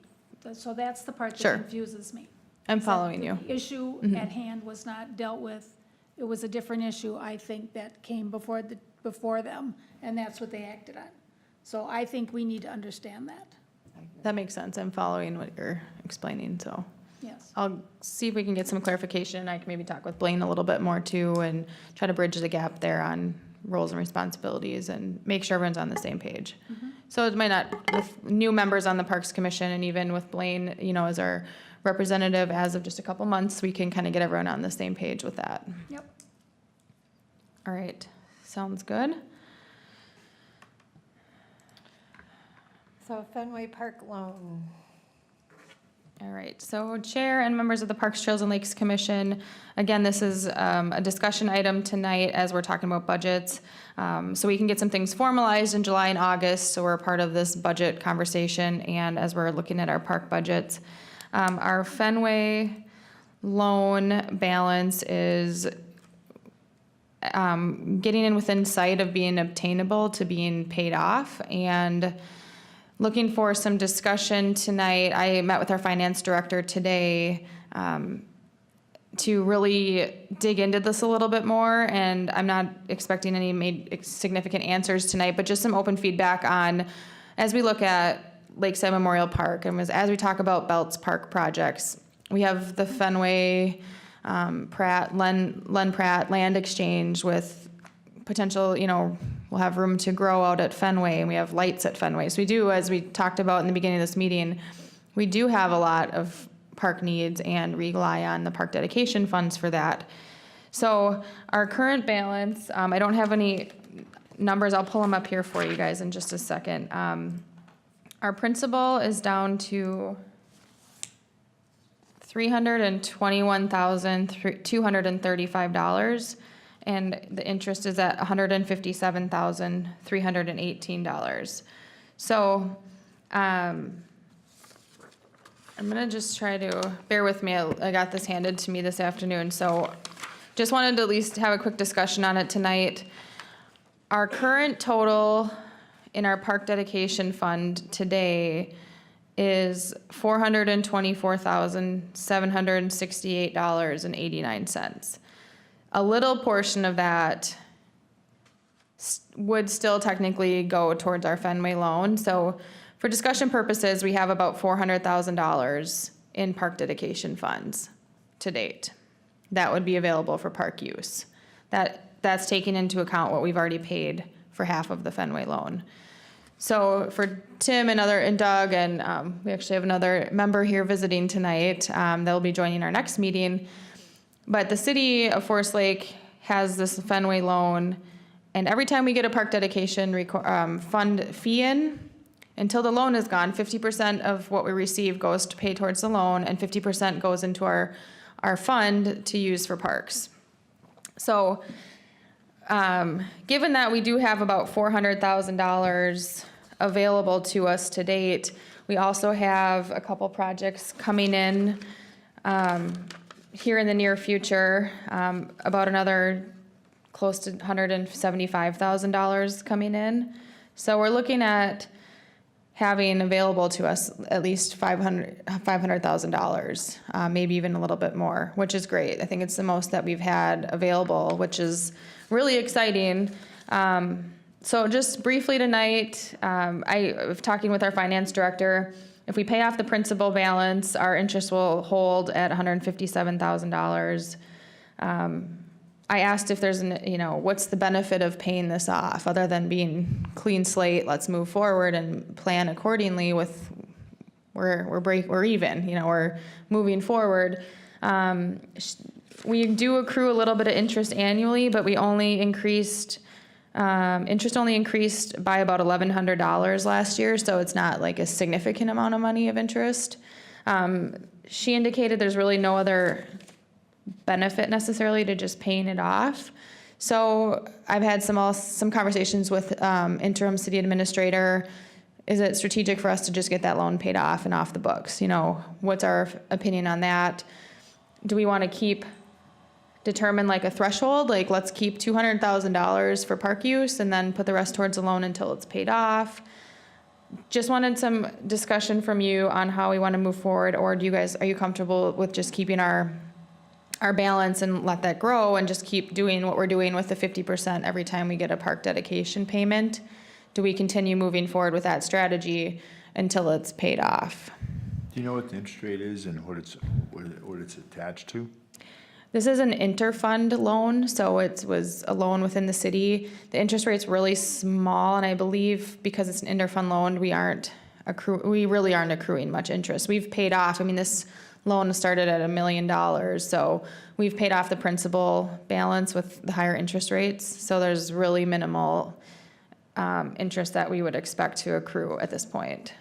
so that's the part Sure. that confuses me. I'm Is that following you. The issue at hand was not dealt with. It was a different issue, I think, that came before them, and that's what they acted on. So I think we need to understand that, That makes sense. I'm following what you're explaining, so. yes. I'll see if we can get some clarification. I can maybe talk with Blaine a little bit more too and try to bridge the gap there on roles and responsibilities and make sure everyone's on the same page. So it might not, with new members on the Parks Commission and even with Blaine, as our representative as of just a couple months, we can kind of get everyone on the same page with that. Yep. All right, sounds good. So Fenway Park loan. All right, so Chair and members of the Parks, Trails, and Lakes Commission, again, this is a discussion item tonight as we're talking about budgets. So we can get some things formalized in July and August, so we're a part of this budget conversation, and as we're looking at our park budgets. Our Fenway loan balance is getting in within sight of being obtainable to being paid off, and looking for some discussion tonight. I met with our finance director today to really dig into this a little bit more, and I'm not expecting any significant answers tonight, but just some open feedback on, as we look at Lakeside Memorial Park, and as we talk about Belts Park projects, we have the Fenway Len Pratt land exchange with potential, we'll have room to grow out at Fenway, and we have lights at Fenway. So we do, as we talked about in the beginning of this meeting, we do have a lot of park needs and rely on the park dedication funds for that. So our current balance, I don't have any numbers, I'll pull them up here for you guys in just a second. Our principal is down to $321,235. And the interest is at $157,318. So, I'm gonna just try to, bear with me, I got this handed to me this afternoon, so just wanted to at least have a quick discussion on it tonight. Our current total in our park dedication fund today is $424,768.89. A little portion of that would still technically go towards our Fenway loan. So for discussion purposes, we have about $400,000 in park dedication funds to date. That would be available for park use. That's taking into account what we've already paid for half of the Fenway loan. So for Tim and Doug, and we actually have another member here visiting tonight. They'll be joining our next meeting. But the city of Forest Lake has this Fenway loan, and every time we get a park dedication fund fee in, until the loan is gone, 50% of what we receive goes to pay towards the loan, and 50% goes into our fund to use for parks. So, given that we do have about $400,000 available to us to date, we also have a couple projects coming in here in the near future, about another close to $175,000 coming in. So we're looking at having available to us at least $500,000, maybe even a little bit more, which is great. I think it's the most that we've had available, which is really exciting. So just briefly tonight, I was talking with our finance director. If we pay off the principal balance, our interest will hold at $157,000. I asked if there's what's the benefit of paying this off other than being clean slate, let's move forward and plan accordingly with, we're even, we're moving forward. We do accrue a little bit of interest annually, but we only increased, interest only increased by about $1,100 last year, so it's not like a significant amount of money of interest. She indicated there's really no other benefit necessarily to just paying it off. So I've had some conversations with interim city administrator. Is it strategic for us to just get that loan paid off and off the books? What's our opinion on that? Do we want to determine like a threshold? Like let's keep $200,000 for park use and then put the rest towards the loan until it's paid off. Just wanted some discussion from you on how we want to move forward, or are you comfortable with just keeping our balance and let that grow and just keep doing what we're doing with the 50% every time we get a park dedication payment? Do we continue moving forward with that strategy until it's paid off? Do you know what the interest rate is and what it's attached to? This is an interfund loan, so it was a loan within the city. The interest rate's really small, and I believe because it's an interfund loan, we really aren't accruing much interest. We've paid off, this loan started at $1 million, so we've paid off the principal balance with the higher interest rates, so there's really minimal interest that we would expect to accrue at this point.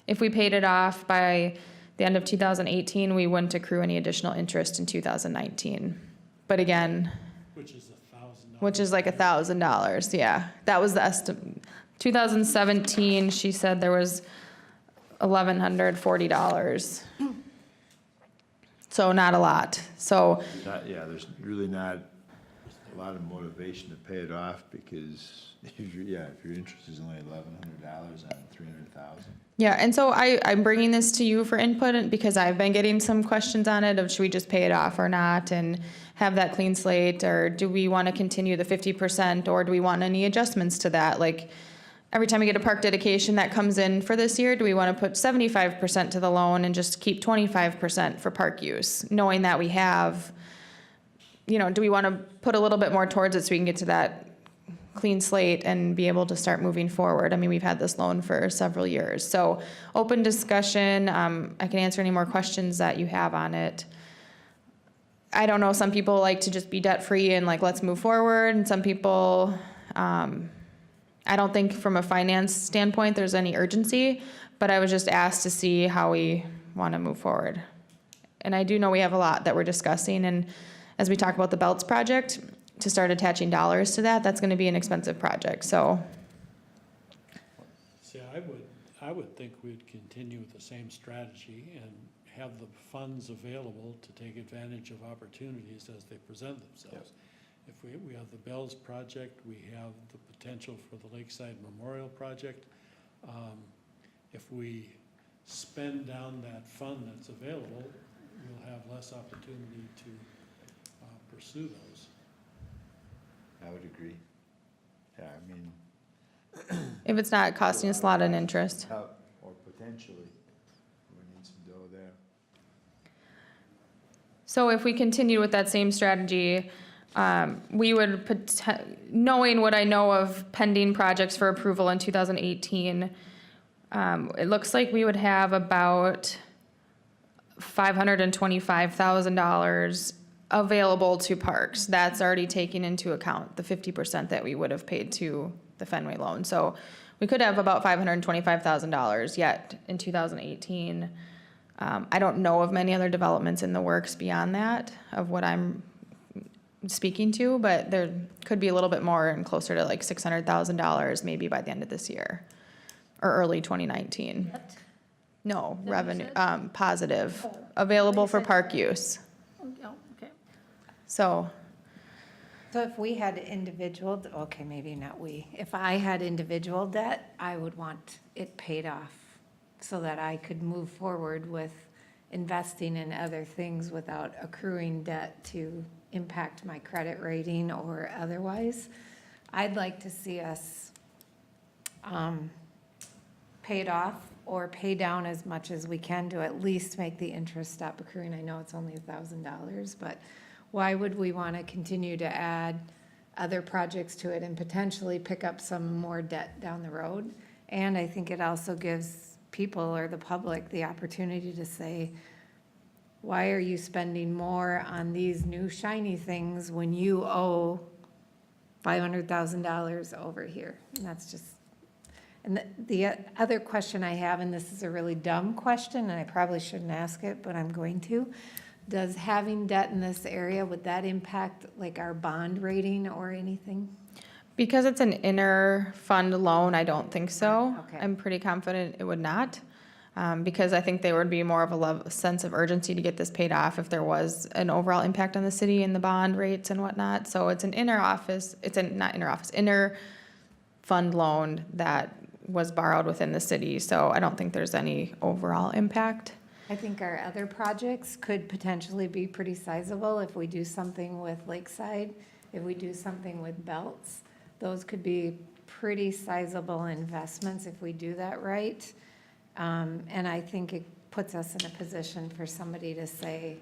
If we paid it off by the end of 2018, we wouldn't accrue any additional interest in 2019. But again, Which is $1,000. which is like $1,000, yeah. That was the estimate. 2017, she said there was $1,140. So not a lot. So There's really not a lot of motivation to pay it off because if your interest is only $1,100 on $300,000. yeah, and so I'm bringing this to you for input because I've been getting some questions on it of should we just pay it off or not and have that clean slate, or do we want to continue the 50%, or do we want any adjustments to that? Like every time we get a park dedication that comes in for this year, do we want to put 75% to the loan and just keep 25% for park use, knowing that we have, do we want to put a little bit more towards it so we can get to that clean slate and be able to start moving forward? We've had this loan for several years. So open discussion. I can answer any more questions that you have on it. I don't know, some people like to just be debt-free and let's move forward. And some people, I don't think from a finance standpoint there's any urgency, but I was just asked to see how we want to move forward. And I do know we have a lot that we're discussing, and as we talk about the Belts project, to start attaching dollars to that, that's going to be an expensive project, so. See, I would think we'd continue with the same strategy and have the funds available to take advantage of opportunities as they present themselves. If we have the Bells project, we have the potential for the Lakeside Memorial Project. If we spend down that fund that's available, we'll have less opportunity to pursue those. I would agree. Yeah, I mean. If it's not costing us a lot in interest. Or potentially, we need some dough there. So if we continue with that same strategy, we would, knowing what I know of pending projects for approval in 2018, it looks like we would have about $525,000 available to parks. That's already taking into account the 50% that we would have paid to the Fenway loan. So we could have about $525,000 yet in 2018. I don't know of many other developments in the works beyond that of what I'm speaking to, but there could be a little bit more and closer to like $600,000 maybe by the end of this year or early 2019. Yet? No, That you revenue, said? positive, Oh, available you for said- park use. Oh, okay. So, So if we had individual, okay, maybe not we, if I had individual debt, I would want it paid off so that I could move forward with investing in other things without accruing debt to impact my credit rating or otherwise. I'd like to see us pay it off or pay down as much as we can to at least make the interest stop accruing. I know it's only $1,000, but why would we want to continue to add other projects to it and potentially pick up some more debt down the road? And I think it also gives people or the public the opportunity to say, why are you spending more on these new shiny things when you owe $500,000 over here? And that's just, and the other question I have, and this is a really dumb question, and I probably shouldn't ask it, but I'm going to. Does having debt in this area, would that impact like our bond rating or anything? because it's an inter-fund loan, I don't think so. Okay. I'm pretty confident it would not. Because I think there would be more of a sense of urgency to get this paid off if there was an overall impact on the city and the bond rates and whatnot. So it's an inter-fund loan that was borrowed within the city. So I don't think there's any overall impact. I think our other projects could potentially be pretty sizable if we do something with Lakeside, if we do something with Belts. Those could be pretty sizable investments if we do that right. And I think it puts us in a position for somebody to say,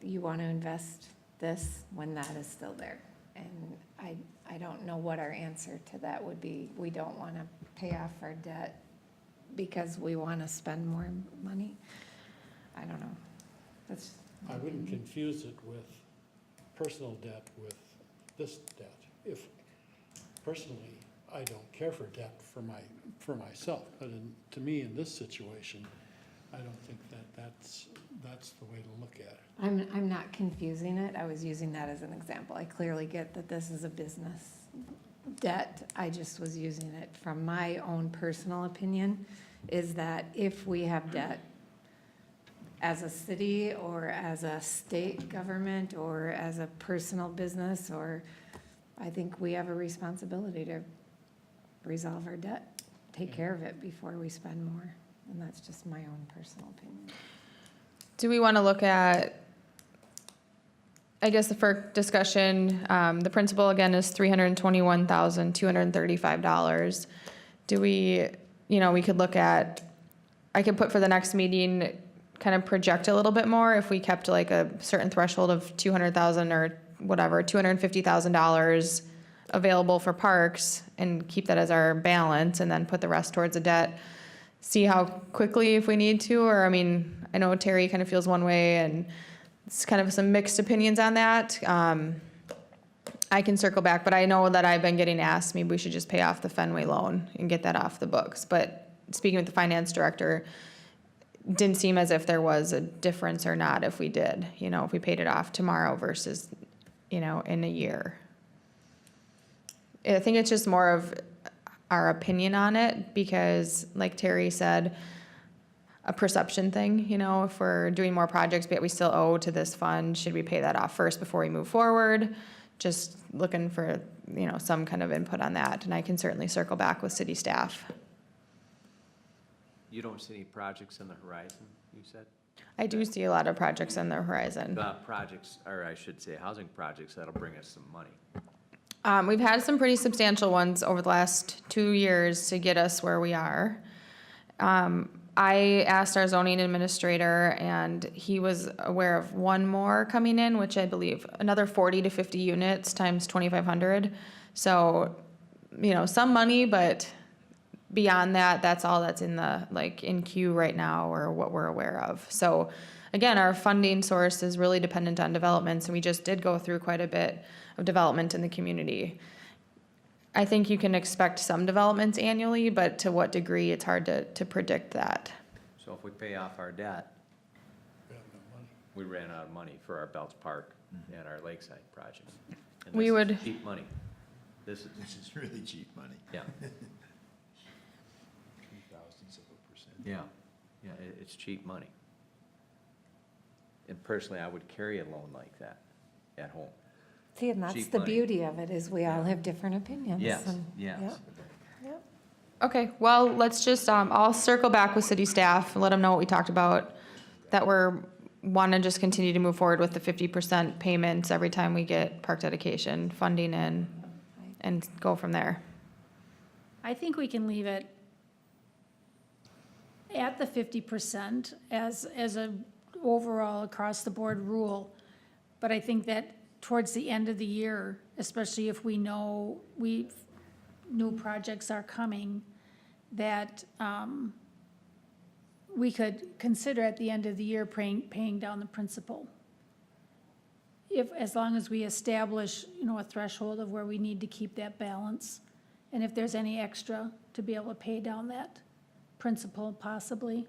you want to invest this when that is still there. And I don't know what our answer to that would be. We don't want to pay off our debt because we want to spend more money. I don't know. That's. I wouldn't confuse it with personal debt with this debt. If, personally, I don't care for debt for myself, but to me, in this situation, I don't think that's the way to look at it. I'm not confusing it. I was using that as an example. I clearly get that this is a business debt. I just was using it from my own personal opinion, is that if we have debt as a city or as a state government or as a personal business, or I think we have a responsibility to resolve our debt, take care of it before we spend more. And that's just my own personal opinion. Do we want to look at, I guess for discussion, the principal again is $321,235. Do we, we could look at, I could put for the next meeting, kind of project a little bit more if we kept like a certain threshold of 200,000 or whatever, $250,000 available for parks and keep that as our balance and then put the rest towards the debt. See how quickly if we need to, or I know Terry kind of feels one way and it's kind of some mixed opinions on that. I can circle back, but I know that I've been getting asked, maybe we should just pay off the Fenway loan and get that off the books. But speaking with the finance director, didn't seem as if there was a difference or not if we did, if we paid it off tomorrow versus, in a year. I think it's just more of our opinion on it because, like Terry said, a perception thing, if we're doing more projects but we still owe to this fund, should we pay that off first before we move forward? just looking for, some kind of input on that, and I can certainly circle back with city staff. You don't see any projects in the horizon, you said? I do see a lot of projects on the horizon. Projects, or I should say, housing projects that'll bring us some money. We've had some pretty substantial ones over the last 2 years to get us where we are. I asked our zoning administrator, and he was aware of one more coming in, which I believe another 40 to 50 units times 2,500. So, some money, but beyond that, that's all that's in the, in queue right now, or what we're aware of. So again, our funding source is really dependent on developments, and we just did go through quite a bit of development in the community. I think you can expect some developments annually, but to what degree, it's hard to predict that. So if we pay off our debt, We have no money. we ran out of money for our Belts Park and our Lakeside projects. And We this is would- cheap money. This is, This is really cheap money. yeah, 0.02%. yeah, it's cheap money. And personally, I would carry a loan like that at home. See, and that's Cheap the money. beauty of it, is we all Yeah. have different opinions. and- Yes. Yep, yep. Okay, well, let's just, I'll circle back with city staff and let them know what we talked about, that we're, want to just continue to move forward with the 50% payments every time we get park dedication funding in, and go from there. I think we can leave it at the 50% as a overall across-the-board rule. But I think that towards the end of the year, especially if we know new projects are coming, that we could consider at the end of the year paying down the principal. As long as we establish, a threshold of where we need to keep that balance. And if there's any extra, to be able to pay down that principal possibly.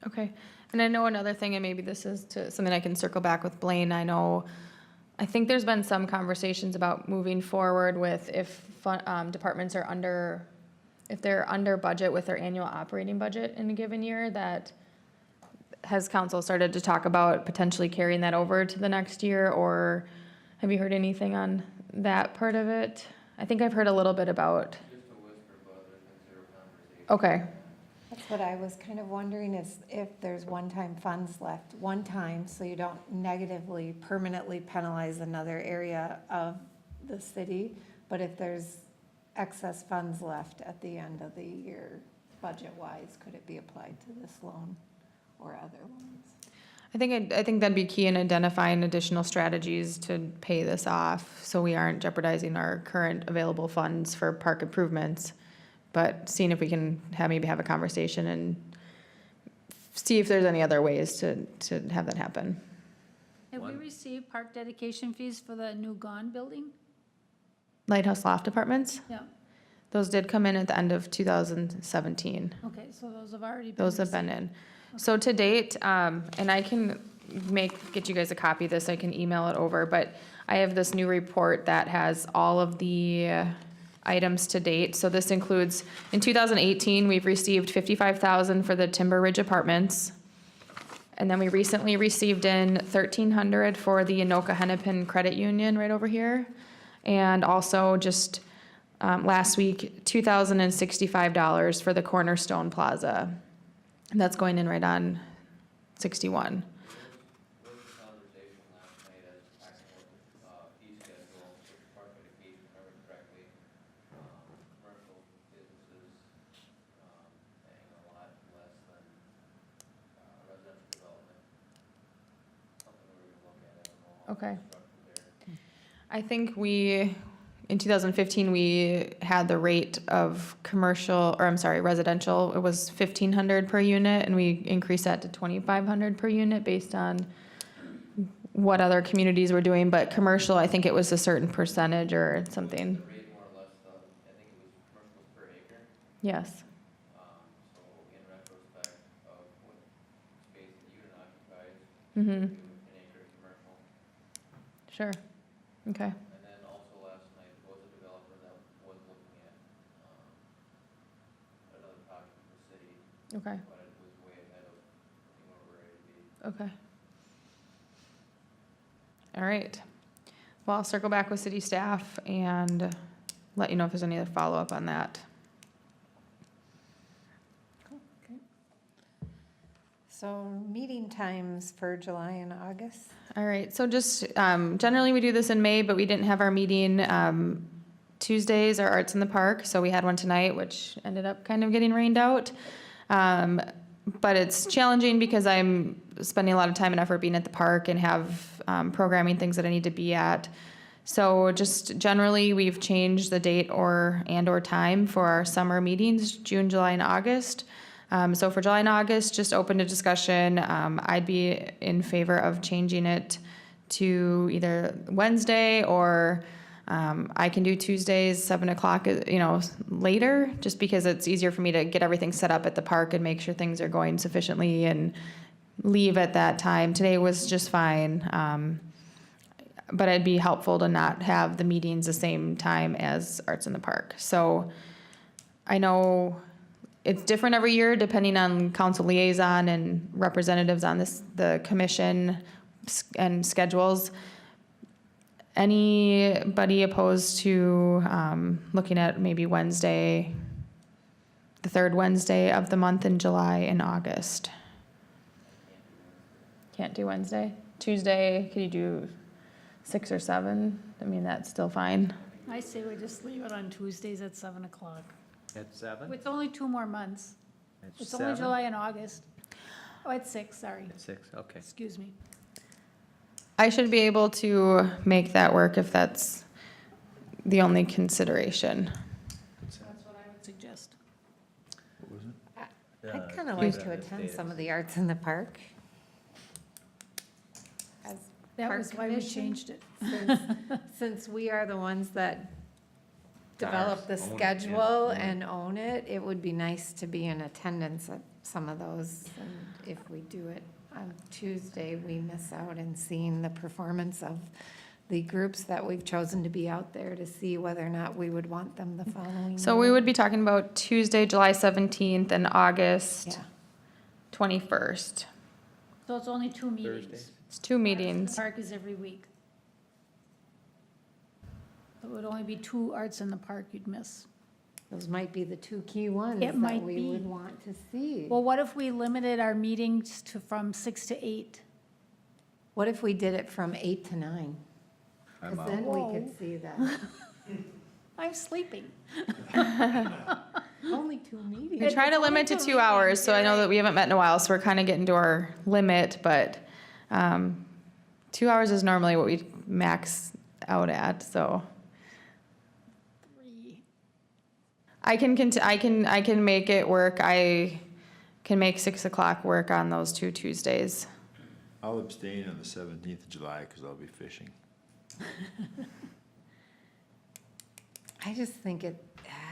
Okay, and I know another thing, and maybe this is something I can circle back with Blaine, I think there's been some conversations about moving forward with if departments are if they're under budget with their annual operating budget in a given year, that has council started to talk about potentially carrying that over to the next year, or have you heard anything on that part of it? I think I've heard a little bit about. Just a whisper, but there's considerable conversation. Okay, That's what I was kind of wondering, is if there's one-time funds left, one time, so you don't negatively, permanently penalize another area of the city, but if there's excess funds left at the end of the year, budget-wise, could it be applied to this loan or other loans? I think that'd be key in identifying additional strategies to pay this off, so we aren't jeopardizing our current available funds for park improvements. But seeing if we can maybe have a conversation and see if there's any other ways to have that happen. Have we received park dedication fees for the new Gone building? Lighthouse Loft Apartments, Yeah, those did come in at the end of 2017. okay, so those have already been Those have been in. So to date, and I can get you guys a copy of this, I can email it over, but I have this new report that has all of the items to date. So this includes, in 2018, we've received $55,000 for the Timber Ridge Apartments. And then we recently received in $1,300 for the Anoka Hennepin Credit Union right over here. And also just last week, $2,065 for the Cornerstone Plaza. And that's going in right on 61. There was a conversation last night as actual fee schedule, park dedication, if I remember correctly. Commercial businesses paying a lot less than residential development. Something we're gonna look at, I don't know. how Okay. it's structured there. I think in 2015, we had the rate of residential, it was $1,500 per unit, and we increased that to $2,500 per unit based on what other communities were doing, but commercial, I think it was a certain percentage or something. The rate more or less, I think it was commercials per acre. Yes, So in retrospect of what space the unit occupies, mm-hmm, do an acre commercial. sure, okay, And then also last night was a developer that was looking at another project in the city, okay, but it was way ahead of where we're ready to be. okay. All right. Well, I'll circle back with city staff and let you know if there's any other follow-up on that. So meeting times for July and August? All right, so just, generally we do this in May, but we didn't have our meeting, Tuesdays are Arts in the Park, so we had one tonight, which ended up kind of getting rained out. But it's challenging because I'm spending a lot of time and effort being at the park and have, programming things that I need to be at. So just generally, we've changed the date or time for our summer meetings, June, July, and August. So for July and August, just open to discussion. I'd be in favor of changing it to either Wednesday or I can do Tuesdays, 7 o'clock, later, just because it's easier for me to get everything set up at the park and make sure things are going sufficiently and leave at that time. Today was just fine. But it'd be helpful to not have the meetings the same time as Arts in the Park. So I know it's different every year depending on council liaison and representatives on the commission and schedules. Anybody opposed to looking at maybe Wednesday, the third Wednesday of the month in July and August? Can't do Wednesday? Tuesday, could you do 6 or 7? I mean, that's still fine. I say we just leave it on Tuesdays at 7 o'clock. At 7? It's only 2 more months. At It's only 7? July and August. Oh, it's 6, sorry. At 6, okay. Excuse me. I should be able to make that work if that's the only consideration. That's what I would suggest. What was it? I'd kind of like to attend some of the Arts in the Park. As That Park was why we Commission? changed it. Since we are the ones that develop the Own it, yeah, schedule own it. and own it, it would be nice to be in attendance at some of those. And if we do it on Tuesday, we miss out in seeing the performance of the groups that we've chosen to be out there to see whether or not we would want them the following. So we year. would be talking about Tuesday, July 17th and August Yeah, 21st. So it's only 2 meetings. Thursdays? It's 2 meetings. Park is every week. It would only be 2 Arts in the Park you'd miss. those might be the two key ones It that might we be. would want to see. Well, what if we limited our meetings from 6 to 8? What if we did it from 8 to 9? I'm Because out. then we Whoa. could see that. I'm sleeping. Only 2 meetings. We try to limit to 2 hours, so I know that we haven't met in a while, so we're kind of getting to our limit, but 2 hours is normally what we max out at, so. 3. I can make it work. I can make 6 o'clock work on those 2 Tuesdays. I'll abstain on the 17th of July because I'll be fishing. I just think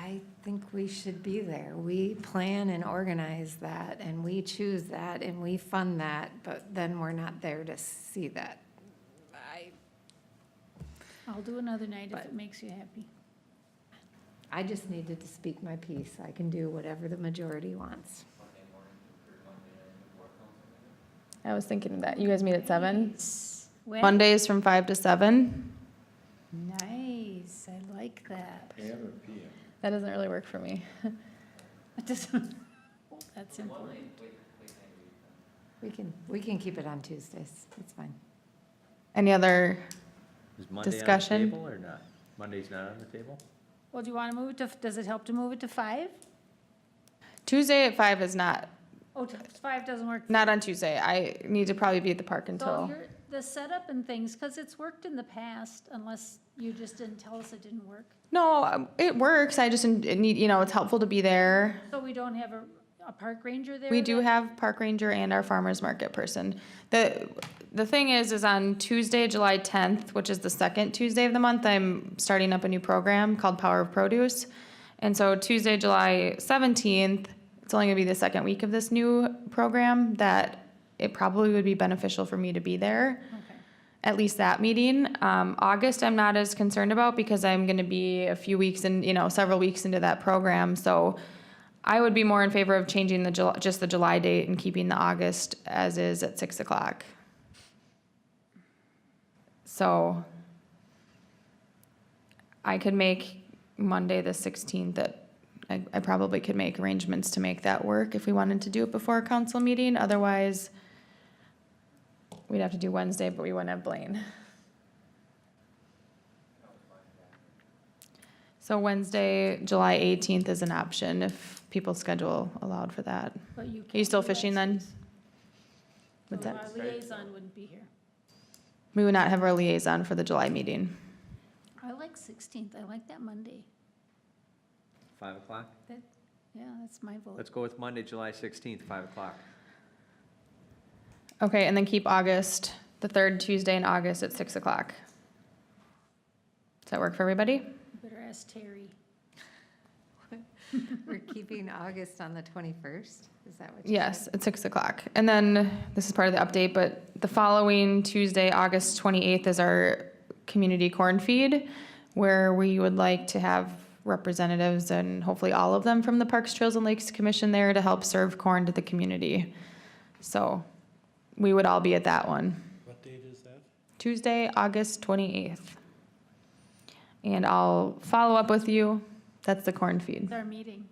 I think we should be there. We plan and organize that, and we choose that, and we fund that, but then we're not there to see that. I'll do another night if But- it makes you happy. I just needed to speak my piece. I can do whatever the majority wants. I was thinking of that. You guys meet at 7? When? Mondays from 5 to 7? Nice, I like that. AM or PM? That doesn't really work for me. It doesn't, that's important. We can keep it on Tuesdays. It's fine. Any other, Is Monday on the Discussion? table or not? Monday's not on the table? Well, do you want to move it to, does it help to move it to 5? Tuesday at 5 is not 5 doesn't work. Not on Tuesday. I need to probably be at the park So until, the setup and things, because it's worked in the past, unless you just didn't tell us it didn't work. no, it works. I just need, it's helpful to be there. So we don't have a park ranger there? We do then? have park ranger and our farmer's market person. The thing is on Tuesday, July 10th, which is the second Tuesday of the month, I'm starting up a new program called Power of Produce. And so Tuesday, July 17th, it's only gonna be the second week of this new program that it probably would be beneficial for me to be there. Okay. At least that meeting. August, I'm not as concerned about because I'm gonna be a few weeks and, several weeks into that program. So I would be more in favor of changing just the July date and keeping the August as is at 6 o'clock. So I could make Monday, the 16th, I probably could make arrangements to make that work if we wanted to do it before a council meeting. Otherwise, we'd have to do Wednesday, but we wouldn't have Blaine. So Wednesday, July 18th is an option if people's schedule allowed for that. But you Are you can't still do that fishing then? Tuesday. What's So that? our liaison wouldn't be here. We would not have our liaison for the July meeting. I like 16th, I like that Monday. 5 o'clock? Yeah, that's my vote. Let's go with Monday, July 16th, 5 o'clock. Okay, and then keep August, the third Tuesday in August at 6 o'clock. Does that work for everybody? You better ask Terry. We're keeping August on the 21st, is that what you said? Yes, at 6 o'clock. And then, this is part of the update, but the following Tuesday, August 28th, is our community corn feed, where we would like to have representatives and hopefully all of them from the Parks, Trails, and Lakes Commission there to help serve corn to the community. So, we would all be at that one. What date is that? Tuesday, August 28th. And I'll follow up with you. That's the corn feed. It's our meeting.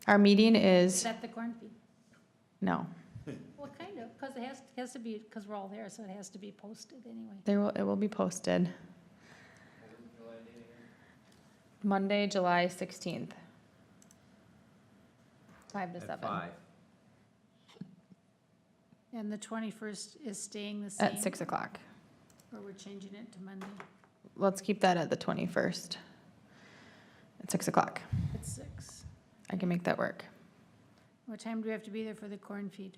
Our meeting Is is, that the corn feed? no, Well, kind of, because it has to be, because we're all there, so it has to be posted anyway. it will be posted. Monday, July 16th. 5 to 7. At 5. And the 21st is staying the same? At 6 o'clock. Or we're changing it to Monday Let's keep that at the 21st. At 6 o'clock. at 6? I can make that work. What time do we have to be there for the corn feed?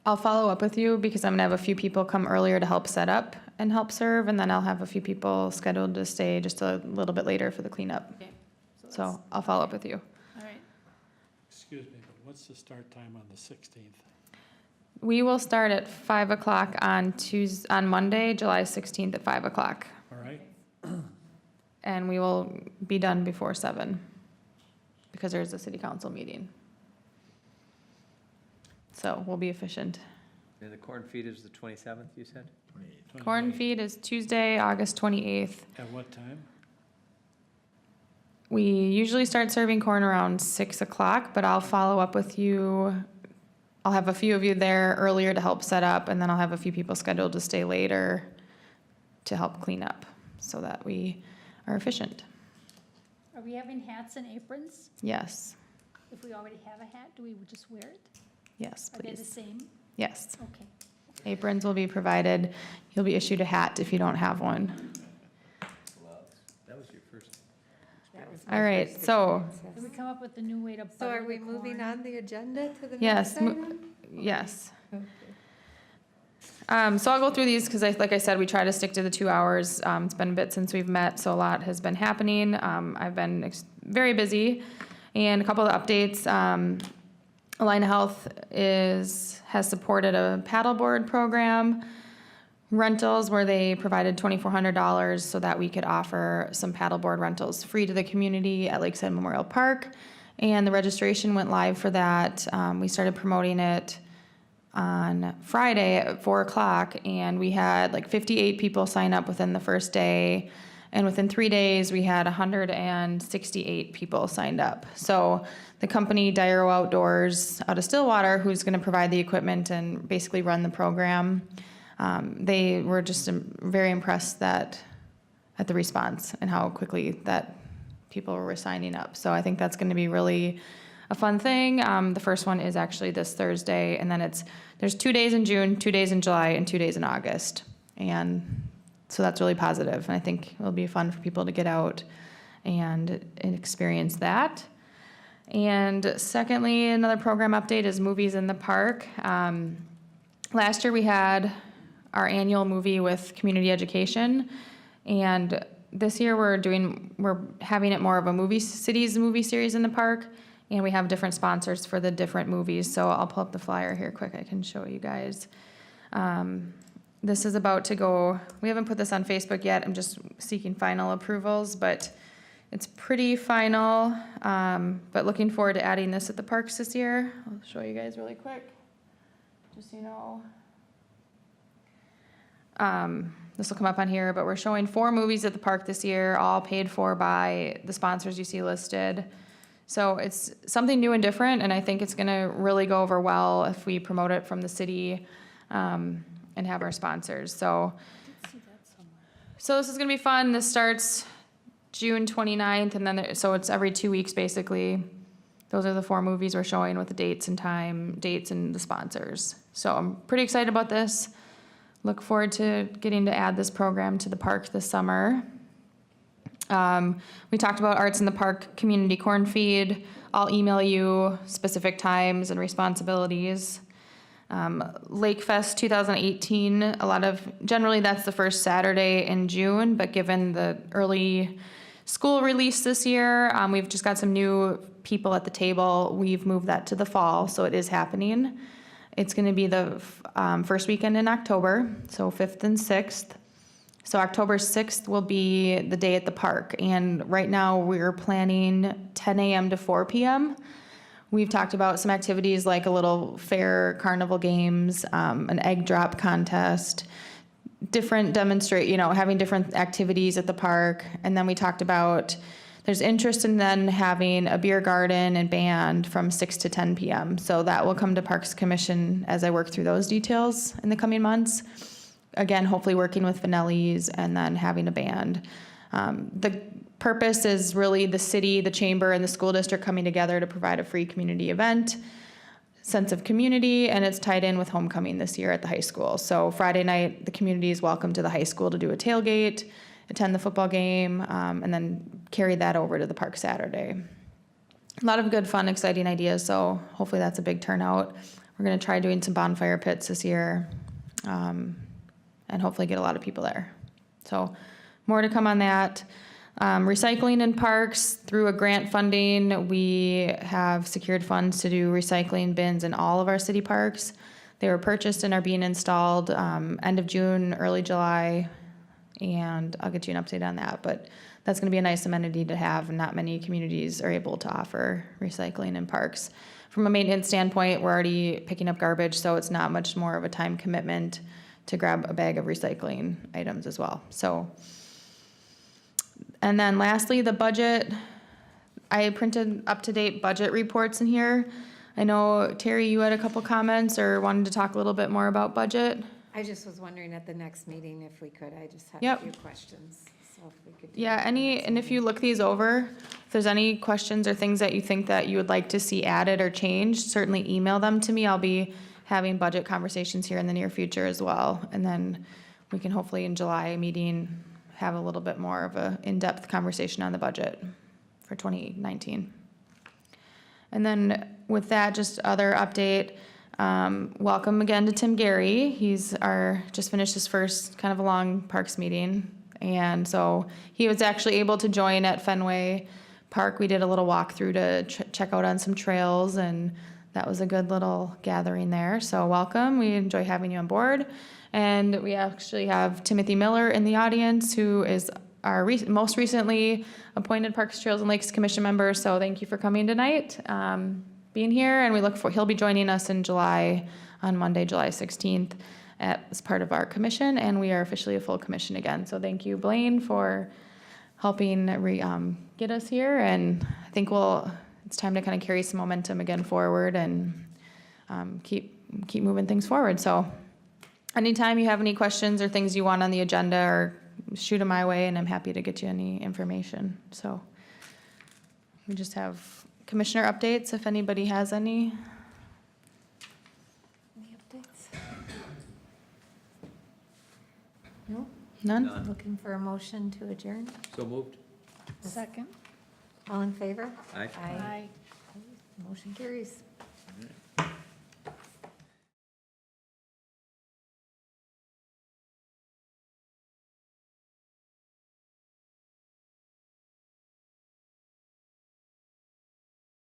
I'll follow up with you because I'm gonna have a few people come earlier to help set up and help serve, and then I'll have a few people scheduled to stay just a little bit later for the cleanup. Okay. that's- So I'll follow up with you. All right. Excuse me, but what's the start time on the 16th? We will start at 5 o'clock on on Monday, July 16th at 5 o'clock. All right? And we will be done before 7 because there's a city council meeting. So we'll be efficient. And the corn feed is the 27th, you said? 28. Corn 28. feed is Tuesday, August 28th. At what time? We usually start serving corn around 6 o'clock, but I'll follow up with you. I'll have a few of you there earlier to help set up, and then I'll have a few people scheduled to stay later to help clean up so that we are efficient. Are we having hats and aprons? Yes, If we already have a hat, do we just wear it? yes, Are they the please. same? Yes. Okay. Aprons will be provided. You'll be issued a hat if you don't have one. That was your first. That was my All right, first so, experience, Did we yes. come up with a new way to So are butter we the moving corn? on the agenda to the yes, next item? yes. Okay. So I'll go through these because like I said, we try to stick to the 2 hours. It's been a bit since we've met, so a lot has been happening. I've been very busy. And a couple of updates. Alina Health has supported a paddleboard program rentals where they provided $2,400 so that we could offer some paddleboard rentals free to the community at Lakeside Memorial Park. And the registration went live for that. We started promoting it on Friday at 4 o'clock, and we had like 58 people sign up within the first day. And within 3 days, we had 168 people signed up. So the company Dyro Outdoors out of Stillwater, who's going to provide the equipment and basically run the program, they were just very impressed at the response and how quickly that people were signing up. So I think that's going to be really a fun thing. The first one is actually this Thursday, and then there's 2 days in June, 2 days in July, and 2 days in August. And so that's really positive, and I think it'll be fun for people to get out and experience that. And secondly, another program update is Movies in the Park. Last year we had our annual movie with community education, and this year we're having it more of a cities movie series in the park, and we have different sponsors for the different movies. So I'll pull up the flyer here quick. I can show you guys. This is about to go, we haven't put this on Facebook yet. I'm just seeking final approvals, but it's pretty final. But looking forward to adding this at the parks this year. I'll show you guys really quick, just so you know. this will come up on here, but we're showing 4 movies at the park this year, all paid for by the sponsors you see listed. So it's something new and different, and I think it's gonna really go over well if we promote it from the city, and have our sponsors, so. So this is gonna be fun. This starts June 29th, and then, so it's every 2 weeks, basically. Those are the 4 movies we're showing with the dates and the sponsors. So I'm pretty excited about this. Look forward to getting to add this program to the park this summer. We talked about Arts in the Park Community Corn Feed. I'll email you specific times and responsibilities. Lake Fest 2018, generally that's the first Saturday in June, but given the early school release this year, we've just got some new people at the table. We've moved that to the fall, so it is happening. It's gonna be the first weekend in October, so 5th and 6th. So October 6th will be the day at the park, and right now we're planning 10 a.m. to 4 p.m. We've talked about some activities like a little fair, carnival games, an egg drop contest, different having different activities at the park. And then we talked about there's interest in then having a beer garden and band from 6 to 10 p.m. So that will come to Parks Commission as I work through those details in the coming months. Again, hopefully working with Vanelli's and then having a band. The purpose is really the city, the chamber, and the school district coming together to provide a free community event, sense of community, and it's tied in with homecoming this year at the high school. So Friday night, the community is welcome to the high school to do a tailgate, attend the football game, and then carry that over to the park Saturday. A lot of good, fun, exciting ideas, so hopefully that's a big turnout. We're gonna try doing some bonfire pits this year, and hopefully get a lot of people there. So more to come on that. Recycling in parks, through a grant funding, we have secured funds to do recycling bins in all of our city parks. They were purchased and are being installed end of June, early July, and I'll get you an update on that. But that's gonna be a nice amenity to have, and not many communities are able to offer recycling in parks. From a maintenance standpoint, we're already picking up garbage, so it's not much more of a time commitment to grab a bag of recycling items as well. So. And then lastly, the budget. I printed up-to-date budget reports in here. I know, Terry, you had a couple comments or wanted to talk a little bit more about budget. I just was wondering at the next meeting if we could, I just had Yep. a few questions, so if we could. do Yeah, that at the next and if you look these over, if there's any questions or things that you think that you would like to see added or changed, certainly email them to me. I'll be having budget conversations here in the near future as well. And then we can hopefully in July meeting have a little bit more of a in-depth conversation on the budget for 2019. And then with that, just other update, welcome again to Tim Gary. He's just finished his first kind of a long parks meeting. And so he was actually able to join at Fenway Park. We did a little walkthrough to check out on some trails, and that was a good little gathering there. So welcome, we enjoy having you on board. And we actually have Timothy Miller in the audience, who is our most recently appointed Parks, Trails, and Lakes Commission member. So thank you for coming tonight, being here. And he'll be joining us in July, on Monday, July 16th, as part of our commission. And we are officially a full commission again. So thank you, Blaine, for helping get us here. And I think it's time to kind of carry some momentum again forward and keep moving things forward. So anytime you have any questions or things you want on the agenda, or shoot them my way, and I'm happy to get you any information. So we just have commissioner updates if anybody has any. Any updates? No? None? Looking for a motion to adjourn? So moved. Second. All in favor? Aye. Aye. Motion carries.